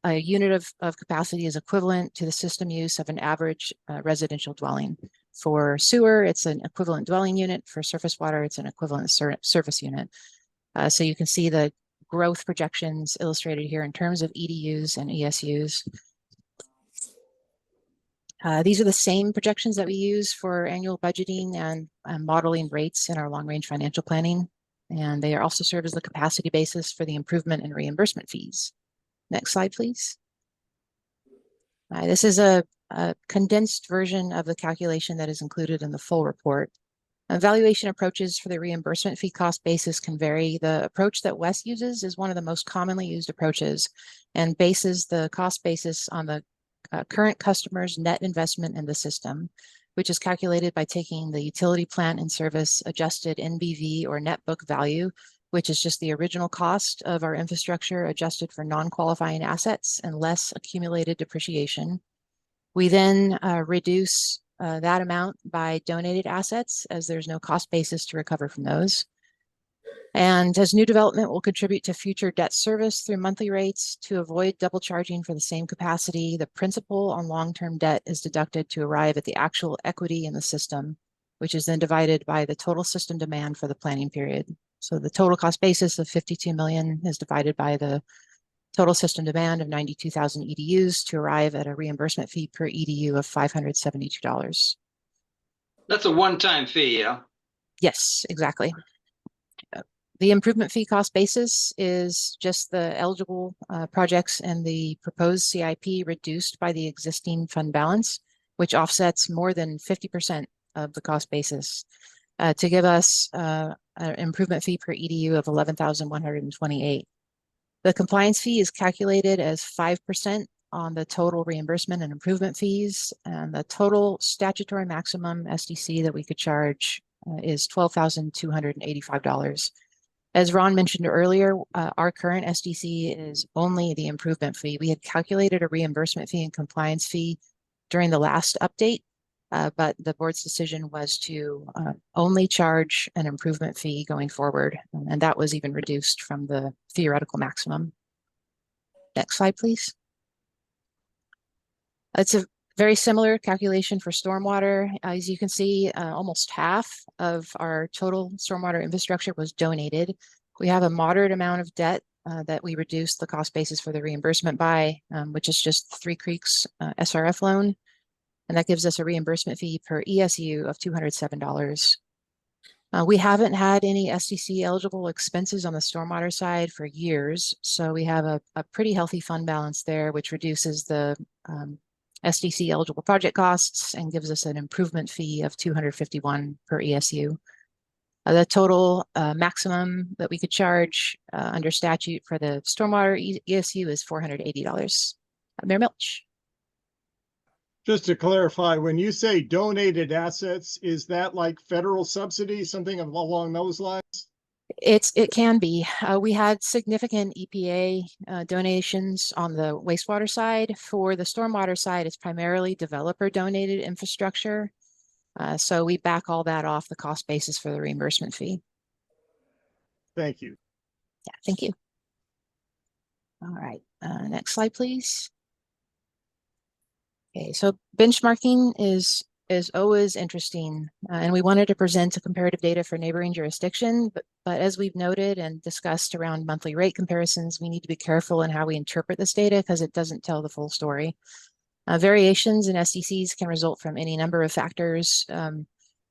unit of capacity is equivalent to the system use of an average residential dwelling. For sewer, it's an equivalent dwelling unit. For surface water, it's an equivalent surface unit. So you can see the growth projections illustrated here in terms of EDUs and ESUs. These are the same projections that we use for annual budgeting and modeling rates in our long-range financial planning. And they also serve as the capacity basis for the improvement and reimbursement fees. Next slide, please. This is a condensed version of the calculation that is included in the full report. Evaluation approaches for the reimbursement fee cost basis can vary. The approach that WES uses is one of the most commonly used approaches and bases the cost basis on the current customer's net investment in the system, which is calculated by taking the utility plant and service adjusted NBV or net book value, which is just the original cost of our infrastructure adjusted for non-qualifying assets and less accumulated depreciation. We then reduce that amount by donated assets, as there's no cost basis to recover from those. And as new development will contribute to future debt service through monthly rates to avoid double charging for the same capacity, the principal on long-term debt is deducted to arrive at the actual equity in the system, which is then divided by the total system demand for the planning period. So the total cost basis of 52 million is divided by the total system demand of 92,000 EDUs to arrive at a reimbursement fee per EDU of $572. That's a one-time fee, yeah? Yes, exactly. The improvement fee cost basis is just the eligible projects and the proposed CIP reduced by the existing fund balance, which offsets more than 50% of the cost basis to give us an improvement fee per EDU of 11,128. The compliance fee is calculated as 5% on the total reimbursement and improvement fees, and the total statutory maximum SDC that we could charge is $12,285. As Ron mentioned earlier, our current SDC is only the improvement fee. We had calculated a reimbursement fee and compliance fee during the last update, but the board's decision was to only charge an improvement fee going forward, and that was even reduced from the theoretical maximum. Next slide, please. It's Very similar calculation for stormwater. As you can see, almost half of our total stormwater infrastructure was donated. We have a moderate amount of debt that we reduced the cost basis for the reimbursement by, which is just Three Creeks SRF loan. And that gives us a reimbursement fee per ESU of $207. We haven't had any SDC eligible expenses on the stormwater side for years. So we have a pretty healthy fund balance there, which reduces the SDC eligible project costs and gives us an improvement fee of $251 per ESU. The total maximum that we could charge under statute for the stormwater ESU is $480. Mayor Milch. Just to clarify, when you say donated assets, is that like federal subsidy, something along those lines? It can be. We had significant EPA donations on the wastewater side. For the stormwater side, it's primarily developer donated infrastructure. So we back all that off the cost basis for the reimbursement fee. Thank you. Yeah, thank you. All right, next slide, please. Okay, so benchmarking is always interesting, and we wanted to present a comparative data for neighboring jurisdiction, but as we've noted and discussed around monthly rate comparisons, we need to be careful in how we interpret this data because it doesn't tell the full story. Variations in SDCs can result from any number of factors.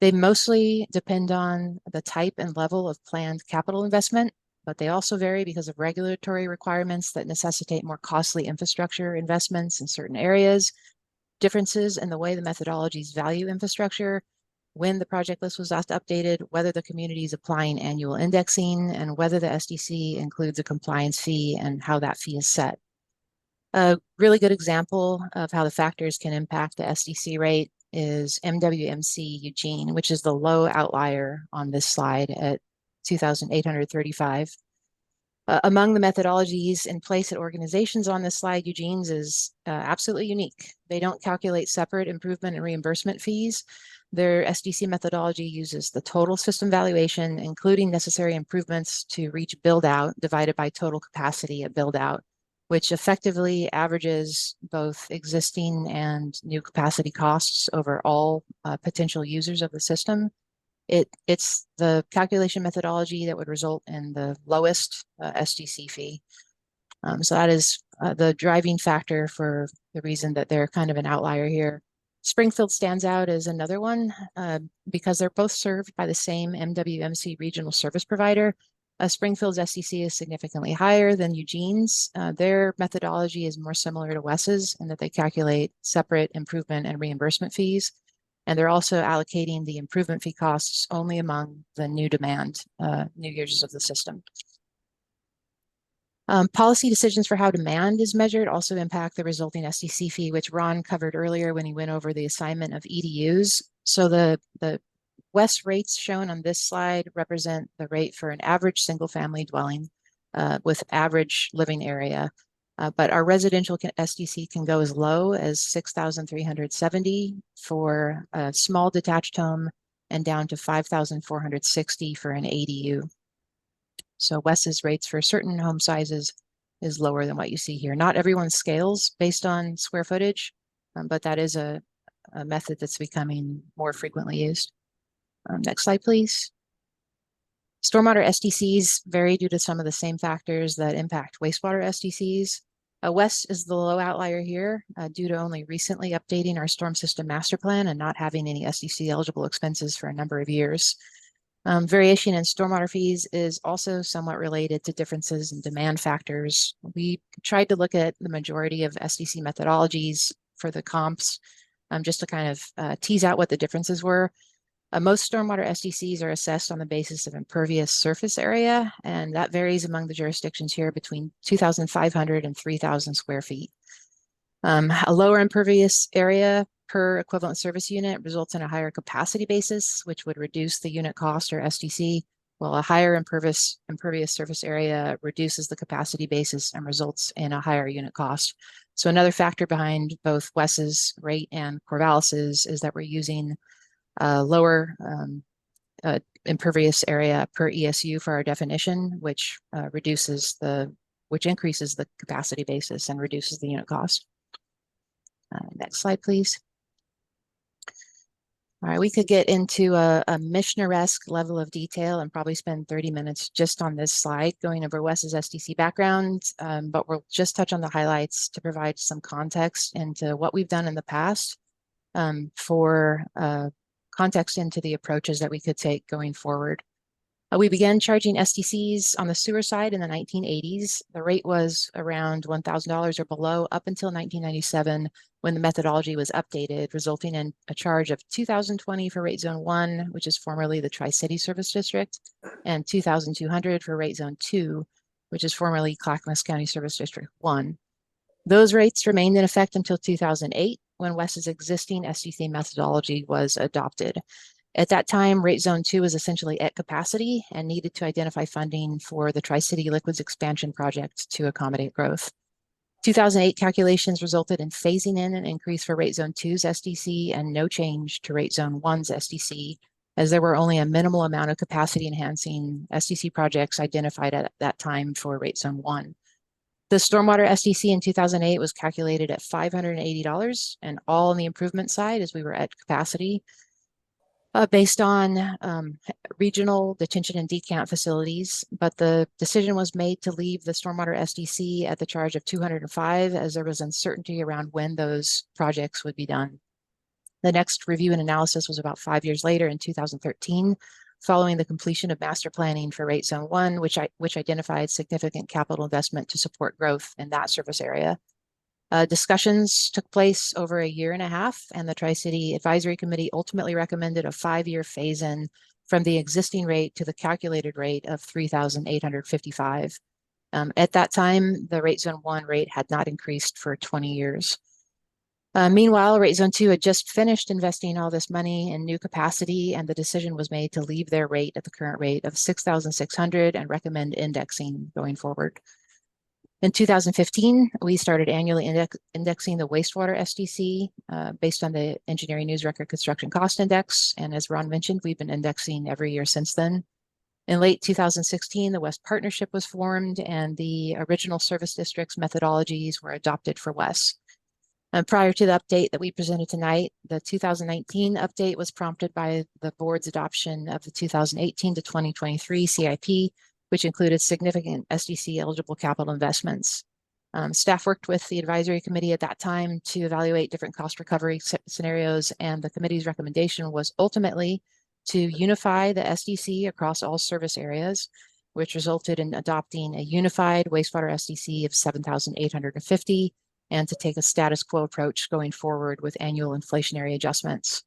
They mostly depend on the type and level of planned capital investment, but they also vary because of regulatory requirements that necessitate more costly infrastructure investments in certain areas, differences in the way the methodologies value infrastructure, when the project list was last updated, whether the community is applying annual indexing, and whether the SDC includes a compliance fee and how that fee is set. A really good example of how the factors can impact the SDC rate is MWMC Eugene, which is the low outlier on this slide at 2,835. Among the methodologies in place at organizations on this slide, Eugene's is absolutely unique. They don't calculate separate improvement and reimbursement fees. Their SDC methodology uses the total system valuation, including necessary improvements to reach build out divided by total capacity at build out, which effectively averages both existing and new capacity costs over all potential users of the system. It's the calculation methodology that would result in the lowest SDC fee. So that is the driving factor for the reason that they're kind of an outlier here. Springfield stands out as another one because they're both served by the same MWMC regional service provider. Springfield's SDC is significantly higher than Eugene's. Their methodology is more similar to WES's in that they calculate separate improvement and reimbursement fees. And they're also allocating the improvement fee costs only among the new demand, new users of the system. Policy decisions for how demand is measured also impact the resulting SDC fee, which Ron covered earlier when he went over the assignment of EDUs. So the WES rates shown on this slide represent the rate for an average single family dwelling with average living area. But our residential SDC can go as low as 6,370 for a small detached home and down to 5,460 for an ADU. So WES's rates for certain home sizes is lower than what you see here. Not everyone scales based on square footage, but that is a method that's becoming more frequently used. Next slide, please. Stormwater SDCs vary due to some of the same factors that impact wastewater SDCs. WES is the low outlier here due to only recently updating our storm system master plan and not having any SDC eligible expenses for a number of years. Variation in stormwater fees is also somewhat related to differences in demand factors. We tried to look at the majority of SDC methodologies for the comps just to kind of tease out what the differences were. Most stormwater SDCs are assessed on the basis of impervious surface area, and that varies among the jurisdictions here between 2,500 and 3,000 square feet. A lower impervious area per equivalent service unit results in a higher capacity basis, which would reduce the unit cost or SDC, while a higher impervious surface area reduces the capacity basis and results in a higher unit cost. So another factor behind both WES's rate and Corvallis's is that we're using lower impervious area per ESU for our definition, which increases the capacity basis and reduces the unit cost. Next slide, please. All right, we could get into a Mishner-esque level of detail and probably spend 30 minutes just on this slide going over WES's SDC background, but we'll just touch on the highlights to provide some context into what we've done in the past for context into the approaches that we could take going forward. We began charging SDCs on the sewer side in the 1980s. The rate was around $1,000 or below up until 1997, when the methodology was updated, resulting in a charge of $2,020 for rate zone 1, which is formerly the Tri-City Service District, and $2,200 for rate zone 2, which is formerly Clackamas County Service District 1. Those rates remained in effect until 2008, when WES's existing SDC methodology was adopted. At that time, rate zone 2 was essentially at capacity and needed to identify funding for the Tri-City Liquids Expansion Project to accommodate growth. 2008 calculations resulted in phasing in an increase for rate zone 2's SDC and no change to rate zone 1's SDC, as there were only a minimal amount of capacity enhancing SDC projects identified at that time for rate zone 1. The stormwater SDC in 2008 was calculated at $580 and all on the improvement side as we were at capacity. Based on regional detention and decant facilities, but the decision was made to leave the stormwater SDC at the charge of $205 as there was uncertainty around when those projects would be done. The next review and analysis was about 5 years later in 2013, following the completion of master planning for rate zone 1, which identified significant capital investment to support growth in that service area. Discussions took place over a year and a half, and the Tri-City Advisory Committee ultimately recommended a 5-year phase-in from the existing rate to the calculated rate of $3,855. At that time, the rate zone 1 rate had not increased for 20 years. Meanwhile, rate zone 2 had just finished investing all this money in new capacity, and the decision was made to leave their rate at the current rate of $6,600 and recommend indexing going forward. In 2015, we started annually indexing the wastewater SDC based on the Engineering News Record Construction Cost Index. And as Ron mentioned, we've been indexing every year since then. In late 2016, the WES Partnership was formed and the original service district's methodologies were adopted for WES. Prior to the update that we presented tonight, the 2019 update was prompted by the board's adoption of the 2018 to 2023 CIP, which included significant SDC eligible capital investments. Staff worked with the advisory committee at that time to evaluate different cost recovery scenarios, and the committee's recommendation was ultimately to unify the SDC across all service areas, which resulted in adopting a unified wastewater SDC of $7,850 and to take a status quo approach going forward with annual inflationary adjustments.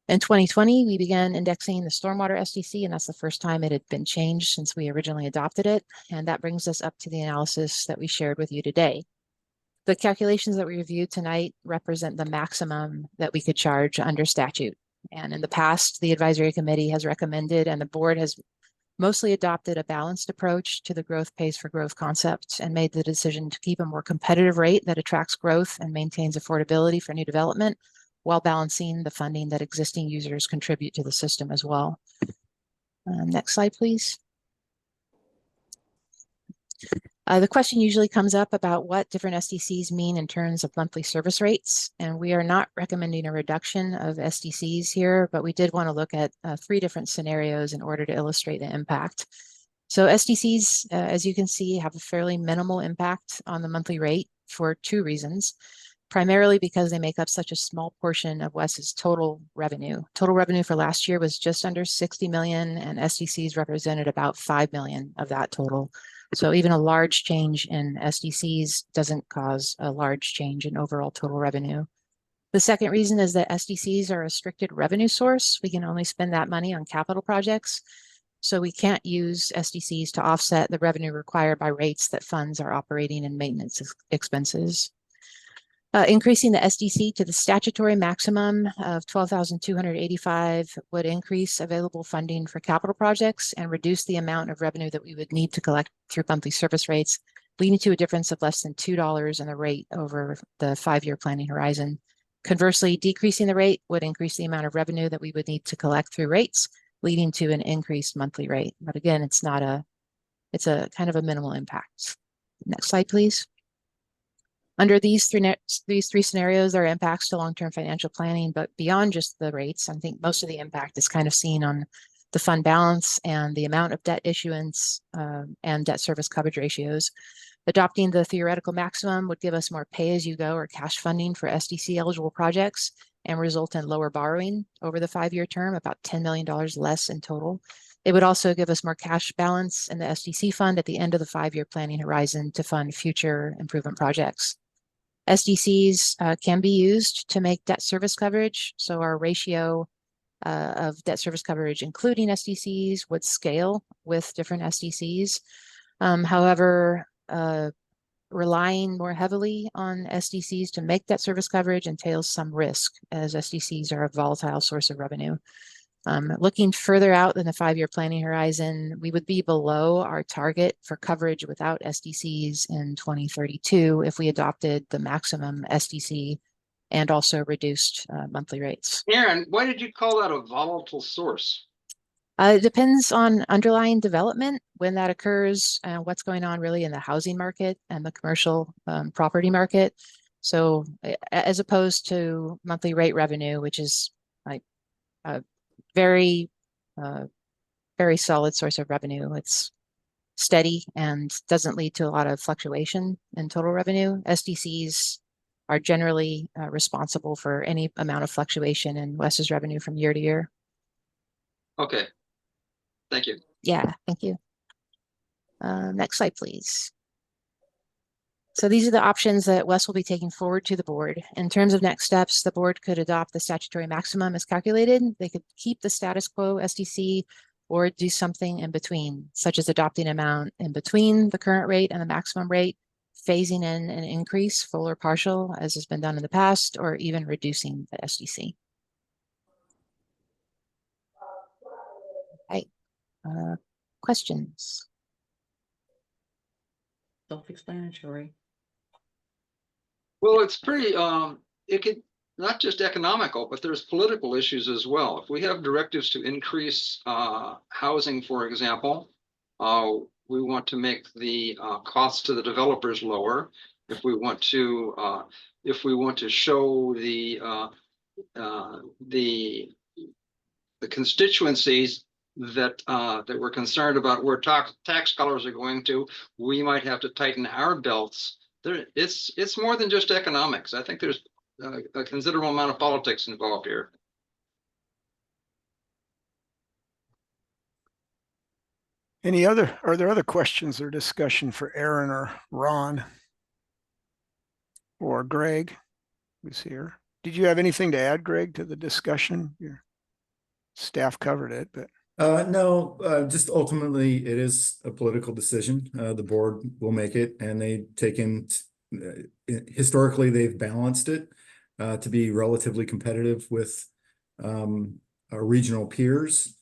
In 2020, we began indexing the stormwater SDC, and that's the first time it had been changed since we originally adopted it. And that brings us up to the analysis that we shared with you today. The calculations that we reviewed tonight represent the maximum that we could charge under statute. And in the past, the advisory committee has recommended, and the board has mostly adopted a balanced approach to the growth pays for growth concept and made the decision to keep a more competitive rate that attracts growth and maintains affordability for new development, while balancing the funding that existing users contribute to the system as well. Next slide, please. The question usually comes up about what different SDCs mean in terms of monthly service rates, and we are not recommending a reduction of SDCs here, but we did want to look at 3 different scenarios in order to illustrate the impact. So SDCs, as you can see, have a fairly minimal impact on the monthly rate for 2 reasons. Primarily because they make up such a small portion of WES's total revenue. Total revenue for last year was just under 60 million, and SDCs represented about 5 million of that total. So even a large change in SDCs doesn't cause a large change in overall total revenue. The second reason is that SDCs are a restricted revenue source. We can only spend that money on capital projects. So we can't use SDCs to offset the revenue required by rates that funds our operating and maintenance expenses. Increasing the SDC to the statutory maximum of $12,285 would increase available funding for capital projects and reduce the amount of revenue that we would need to collect through monthly service rates, leading to a difference of less than $2 in the rate over the 5-year planning horizon. Conversely, decreasing the rate would increase the amount of revenue that we would need to collect through rates, leading to an increased monthly rate. But again, it's a kind of a minimal impact. Next slide, please. Under these three scenarios, there are impacts to long-term financial planning, but beyond just the rates, I think most of the impact is kind of seen on the fund balance and the amount of debt issuance and debt service coverage ratios. Adopting the theoretical maximum would give us more pay-as-you-go or cash funding for SDC eligible projects and result in lower borrowing over the 5-year term, about $10 million less in total. It would also give us more cash balance in the SDC fund at the end of the 5-year planning horizon to fund future improvement projects. SDCs can be used to make debt service coverage. So our ratio of debt service coverage, including SDCs, would scale with different SDCs. However, relying more heavily on SDCs to make debt service coverage entails some risk, as SDCs are a volatile source of revenue. Looking further out than the 5-year planning horizon, we would be below our target for coverage without SDCs in 2032 if we adopted the maximum SDC and also reduced monthly rates. Aaron, why did you call that a volatile source? It depends on underlying development, when that occurs, and what's going on really in the housing market and the commercial property market. So as opposed to monthly rate revenue, which is like a very solid source of revenue. It's steady and doesn't lead to a lot of fluctuation in total revenue. SDCs are generally responsible for any amount of fluctuation in WES's revenue from year to year. Okay. Thank you. Yeah, thank you. Next slide, please. So these are the options that WES will be taking forward to the board. In terms of next steps, the board could adopt the statutory maximum as calculated. They could keep the status quo SDC or do something in between, such as adopting an amount in between the current rate and the maximum rate, phasing in an increase, full or partial, as has been done in the past, or even reducing the SDC. Okay. Questions? Self-explanatory. Well, it's pretty, it could, not just economical, but there's political issues as well. If we have directives to increase housing, for example, we want to make the costs to the developers lower. If we want to show the constituencies that we're concerned about where tax dollars are going to, we might have to tighten our belts. It's more than just economics. I think there's a considerable amount of politics involved here. Are there other questions or discussion for Aaron or Ron or Greg, who's here? Did you have anything to add, Greg, to the discussion? Your staff covered it, but. No, just ultimately it is a political decision. The board will make it, and they take in, historically they've balanced it to be relatively competitive with our regional peers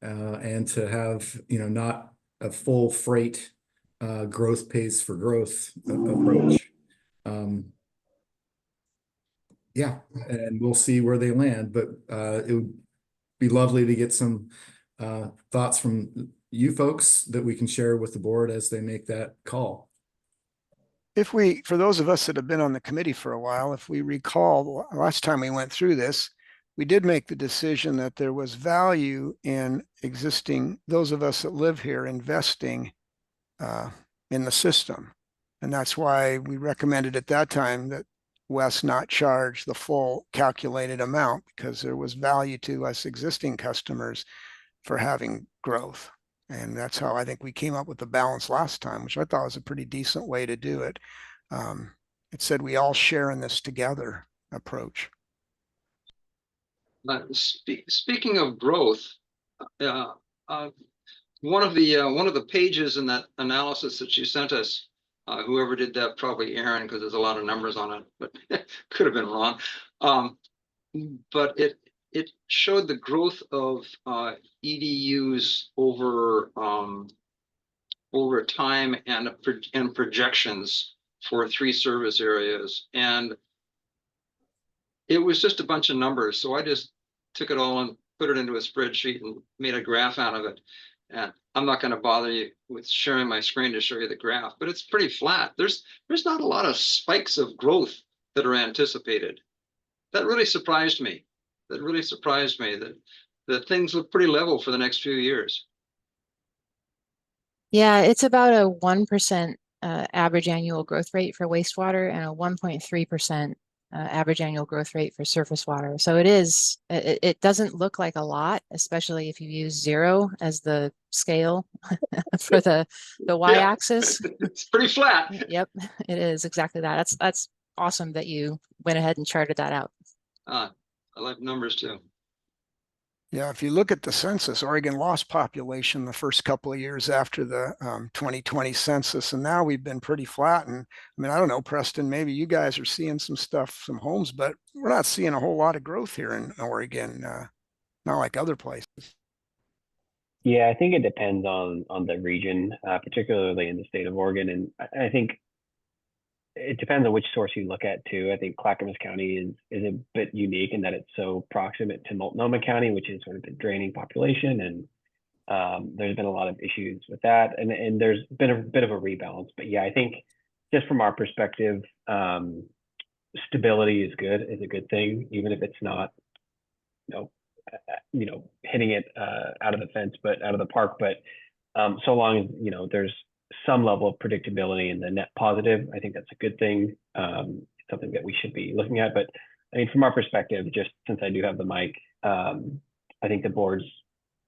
and to have, not a full freight growth pays for growth approach. Yeah, and we'll see where they land, but it would be lovely to get some thoughts from you folks that we can share with the board as they make that call. For those of us that have been on the committee for a while, if we recall, last time we went through this, we did make the decision that there was value in those of us that live here investing in the system. And that's why we recommended at that time that WES not charge the full calculated amount, because there was value to us existing customers for having growth. And that's how I think we came up with the balance last time, which I thought was a pretty decent way to do it. It said we all share in this together approach. Speaking of growth, one of the pages in that analysis that you sent us, whoever did that, probably Aaron, because there's a lot of numbers on it, but could have been wrong. But it showed the growth of EDUs over time and projections for 3 service areas, and it was just a bunch of numbers. So I just took it all and put it into a spreadsheet and made a graph out of it. And I'm not going to bother you with sharing my screen to show you the graph, but it's pretty flat. There's not a lot of spikes of growth that are anticipated. That really surprised me. That things look pretty level for the next few years. Yeah, it's about a 1% average annual growth rate for wastewater and a 1.3% average annual growth rate for surface water. So it doesn't look like a lot, especially if you use 0 as the scale for the y-axis. It's pretty flat. Yep, it is exactly that. That's awesome that you went ahead and charted that out. I like numbers too. Yeah, if you look at the census, Oregon lost population the first couple of years after the 2020 census, and now we've been pretty flat. And I mean, I don't know, Preston, maybe you guys are seeing some stuff, some homes, but we're not seeing a whole lot of growth here in Oregon, not like other places. Yeah, I think it depends on the region, particularly in the state of Oregon, and I think it depends on which source you look at too. I think Clackamas County is a bit unique in that it's so proximate to Multnomah County, which is sort of a draining population, and there's been a lot of issues with that, and there's been a bit of a rebalance. But yeah, I think just from our perspective, stability is a good thing, even if it's not, hitting it out of the fence, but out of the park. But so long as there's some level of predictability in the net positive, I think that's a good thing. Something that we should be looking at. But I mean, from our perspective, just since I do have the mic, I think the board's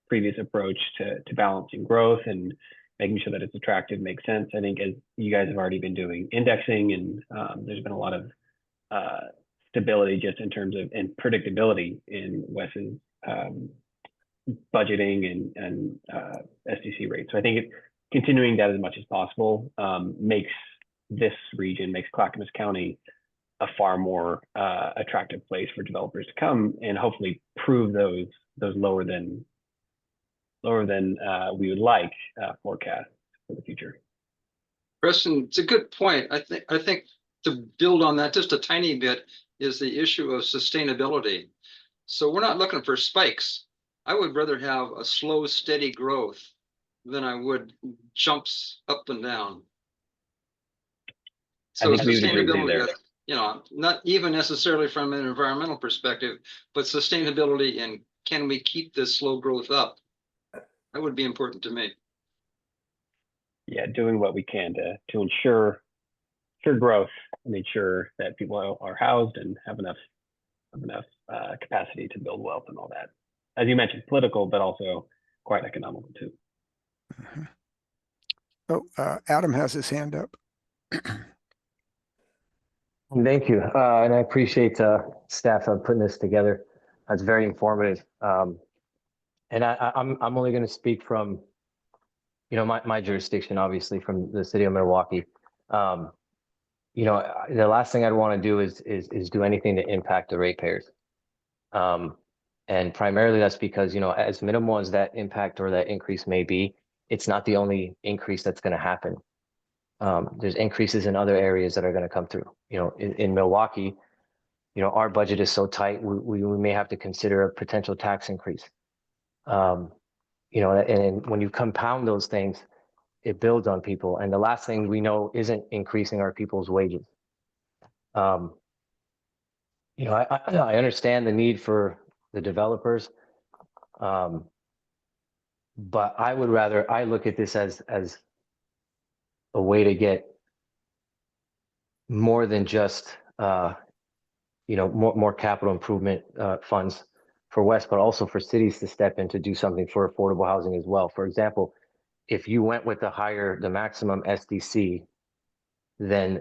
previous approach to balancing growth and making sure that it's attractive makes sense. I think as you guys have already been doing indexing, and there's been a lot of stability just in terms of and predictability in WES's budgeting and SDC rates. So I think continuing that as much as possible makes this region, makes Clackamas County a far more attractive place for developers to come and hopefully prove those lower than we would like forecasts for the future. Preston, it's a good point. I think to build on that just a tiny bit is the issue of sustainability. So we're not looking for spikes. I would rather have a slow, steady growth than I would jumps up and down. So sustainability, not even necessarily from an environmental perspective, but sustainability and can we keep this slow growth up? That would be important to me. Yeah, doing what we can to ensure growth and ensure that people are housed and have enough capacity to build wealth and all that. As you mentioned, political, but also quite economical too. Mm-hmm. Oh, Adam has his hand up. Thank you, and I appreciate staff putting this together. That's very informative. And I'm only going to speak from, my jurisdiction, obviously from the city of Milwaukee. The last thing I'd want to do is do anything to impact the ratepayers. And primarily that's because, as minimal as that impact or that increase may be, it's not the only increase that's going to happen. There's increases in other areas that are going to come through. In Milwaukee, our budget is so tight, we may have to consider a potential tax increase. And when you compound those things, it builds on people. And the last thing we know isn't increasing our people's wages. I understand the need for the developers. But I look at this as a way to get more than just, more capital improvement funds for WES, but also for cities to step in to do something for affordable housing as well. For example, if you went with the maximum SDC, then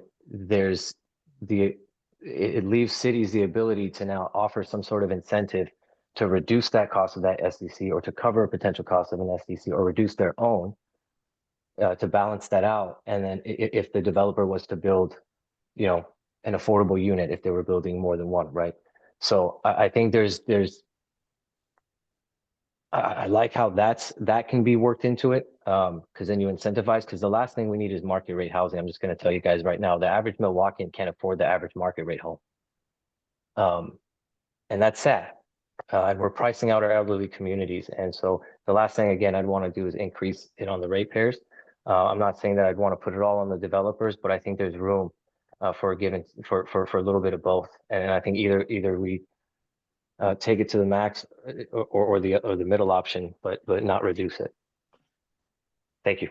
it leaves cities the ability to now offer some sort of incentive to reduce that cost of that SDC or to cover a potential cost of an SDC or reduce their own to balance that out. And then if the developer was to build, an affordable unit, if they were building more than one, right? So I think I like how that can be worked into it, because then you incentivize, because the last thing we need is market rate housing. I'm just going to tell you guys right now, the average Milwaukeean can't afford the average market rate home. And that's sad. And we're pricing out our elderly communities. And so the last thing, again, I'd want to do is increase it on the ratepayers. I'm not saying that I'd want to put it all on the developers, but I think there's room for a little bit of both. And I think either we take it to the max or the middle option, but not reduce it. Thank you.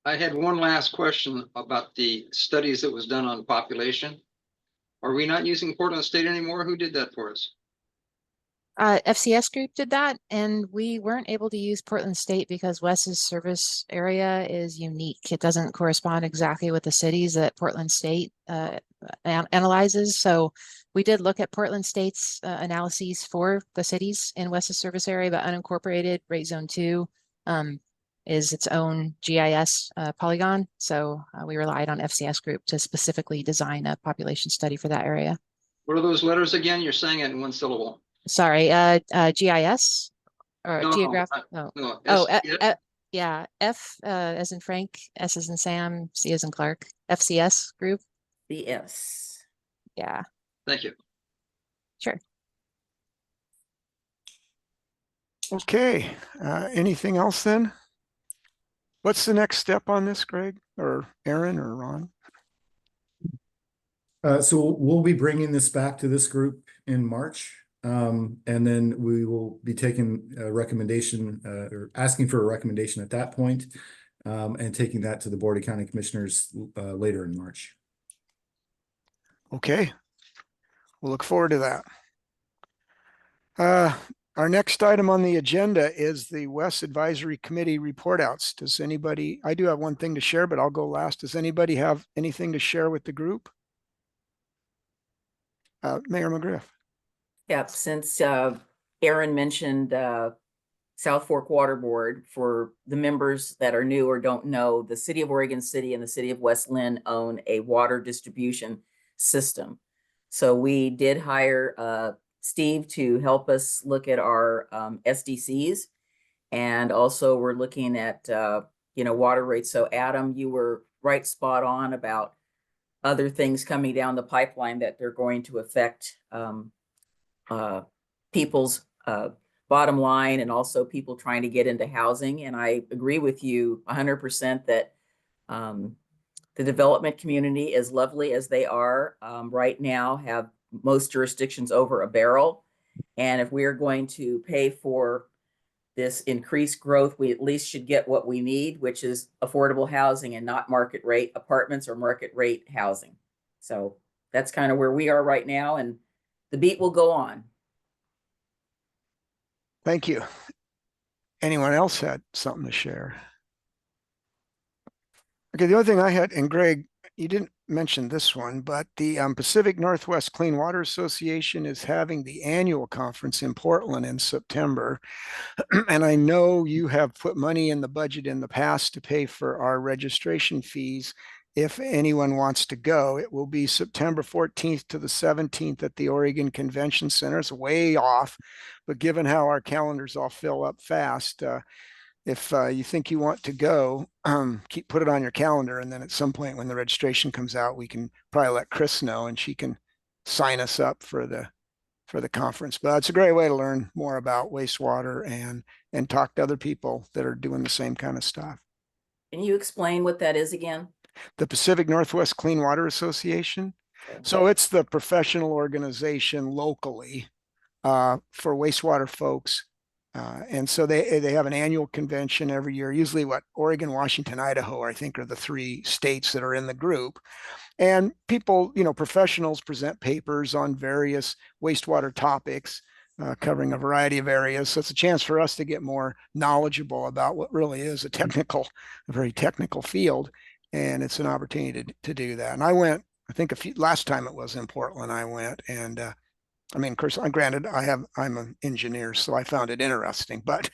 I had one last question about the studies that was done on population. Are we not using Portland State anymore? Who did that for us? FCS Group did that, and we weren't able to use Portland State because WES's service area is unique. It doesn't correspond exactly with the cities that Portland State analyzes. So we did look at Portland State's analyses for the cities in WES's service area, but unincorporated rate zone 2 is its own GIS polygon. So we relied on FCS Group to specifically design a population study for that area. What are those letters again? You're saying it in one syllable. Sorry, GIS or No, geographic. no, Yeah, F as in Frank, S as in Sam, C as in Clark. FCS Group. BS. Yeah, Thank you. sure. Okay, anything else then? What's the next step on this, Greg, or Aaron, or Ron? So we'll be bringing this back to this group in March. And then we will be taking a recommendation or asking for a recommendation at that point, and taking that to the Board of County Commissioners later in March. Okay, we'll look forward to that. Our next item on the agenda is the WES Advisory Committee report outs. Does anybody, I do have one thing to share, but I'll go last. Does anybody have anything to share with the group? Mayor McGriff. Yeah, since Aaron mentioned South Fork Water Board, for the members that are new or don't know, the City of Oregon City and the City of West Linn own a water distribution system. So we did hire Steve to help us look at our SDCs, and also we're looking at water rates. So Adam, you were right spot on about other things coming down the pipeline that they're going to affect people's bottom line, and also people trying to get into housing. And I agree with you 100% that the development community, as lovely as they are right now, have most jurisdictions over a barrel. And if we are going to pay for this increased growth, we at least should get what we need, which is affordable housing and not market rate apartments or market rate housing. So that's kind of where we are right now, and the beat will go on. Thank you. Anyone else had something to share? Okay, the other thing I had, and Greg, you didn't mention this one, but the Pacific Northwest Clean Water Association is having the annual conference in Portland in September. And I know you have put money in the budget in the past to pay for our registration fees. If anyone wants to go, it will be September 14th to the 17th at the Oregon Convention Center. It's way off, but given how our calendars all fill up fast, if you think you want to go, put it on your calendar. And then at some point when the registration comes out, we can probably let Chris know and she can sign us up for the conference. But it's a great way to learn more about wastewater and talk to other people that are doing the same kind of stuff. Can you explain what that is again? The Pacific Northwest Clean Water Association. Okay. So it's the professional organization locally for wastewater folks. And so they have an annual convention every year, usually Oregon, Washington, Idaho, I think are the 3 states that are in the group. And people, professionals present papers on various wastewater topics, covering a variety of areas. So it's a chance for us to get more knowledgeable about what really is a very technical field. And it's an opportunity to do that. And I went, I think last time it was in Portland, I went, and I mean, of course, granted, I'm an engineer, so I found it interesting. But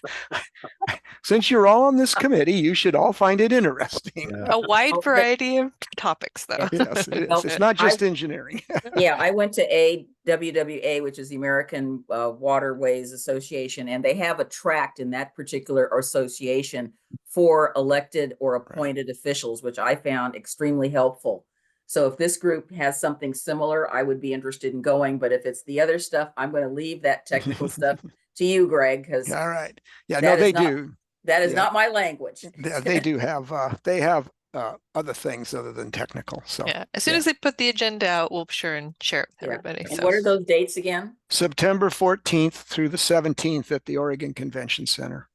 since you're all on this committee, you should all find it interesting. A wide variety of topics, though. Yes, it is. It's not just engineering. Yeah, I went to AWWA, which is the American Waterways Association, and they have a tract in that particular association for elected or appointed officials, which I found extremely helpful. So if this group has something similar, I would be interested in going, but if it's the other stuff, I'm going to leave that technical stuff to you, Greg, because All right. Yeah, no, they do. that is Yeah. not my language. They do have, other things other than technical. So Yeah, as soon as they put the agenda out, we'll be sure and share it with Yeah. everybody. And So what are those dates again? September 14th through the 17th at the Oregon Convention Center.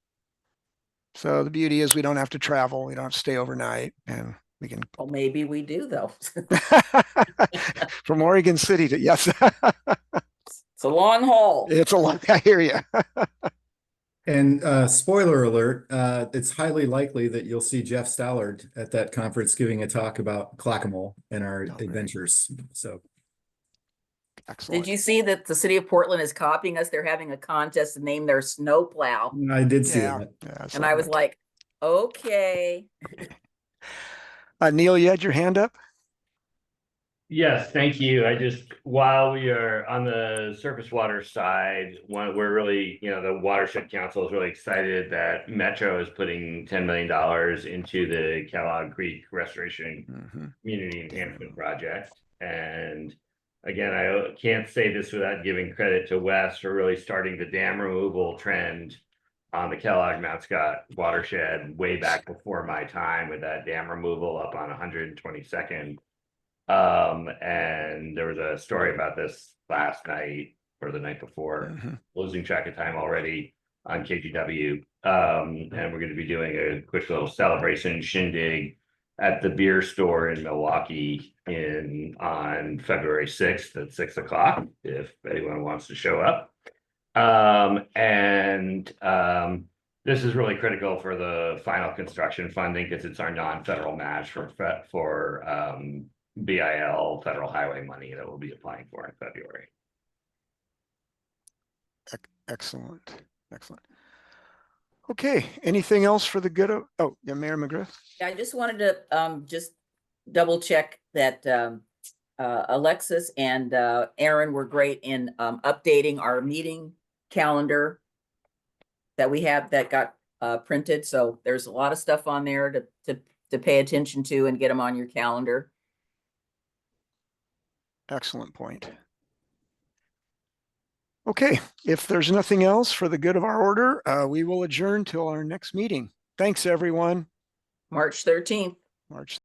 So the beauty is we don't have to travel. We don't have to stay overnight, and we can Well, maybe we do though. from Oregon City to, yes. It's a long haul. It's a lot. I hear you. And spoiler alert, it's highly likely that you'll see Jeff Stallard at that conference giving a talk about Clackamole and our adventures. So Excellent. Did you see that the city of Portland is copying us? They're having a contest to name their snowplow. I did see Yeah. that. Yeah, And I was like, okay. Neil, you had your hand up? Yes, thank you. While we are on the surface water side, we're really, the Watershed Council is really excited that Metro is putting $10 million into the Kellogg Creek Restoration Community Enhancement Project. And again, I can't say this without giving credit to WES for really starting the dam removal trend on the Kellogg Mount Scott watershed way back before my time with that dam removal up on 122nd. And there was a story about this last night or the night before, losing track of time already on KGW. And we're going to be doing a quick little celebration shindig at the beer store in Milwaukee on February 6th at 6 o'clock, if anyone wants to show up. This is really critical for the final construction funding because it's our non-federal match for BIL federal highway money that we'll be applying for in February. Excellent. Excellent. Okay. Anything else for the good of, Mayor McGriff? I just wanted to just double check that Alexis and Aaron were great in updating our meeting calendar that we have that got printed. So there's a lot of stuff on there to pay attention to and get them on your calendar. Excellent point. Okay, if there's nothing else for the good of our order, we will adjourn till our next meeting. Thanks, everyone. March 13th. March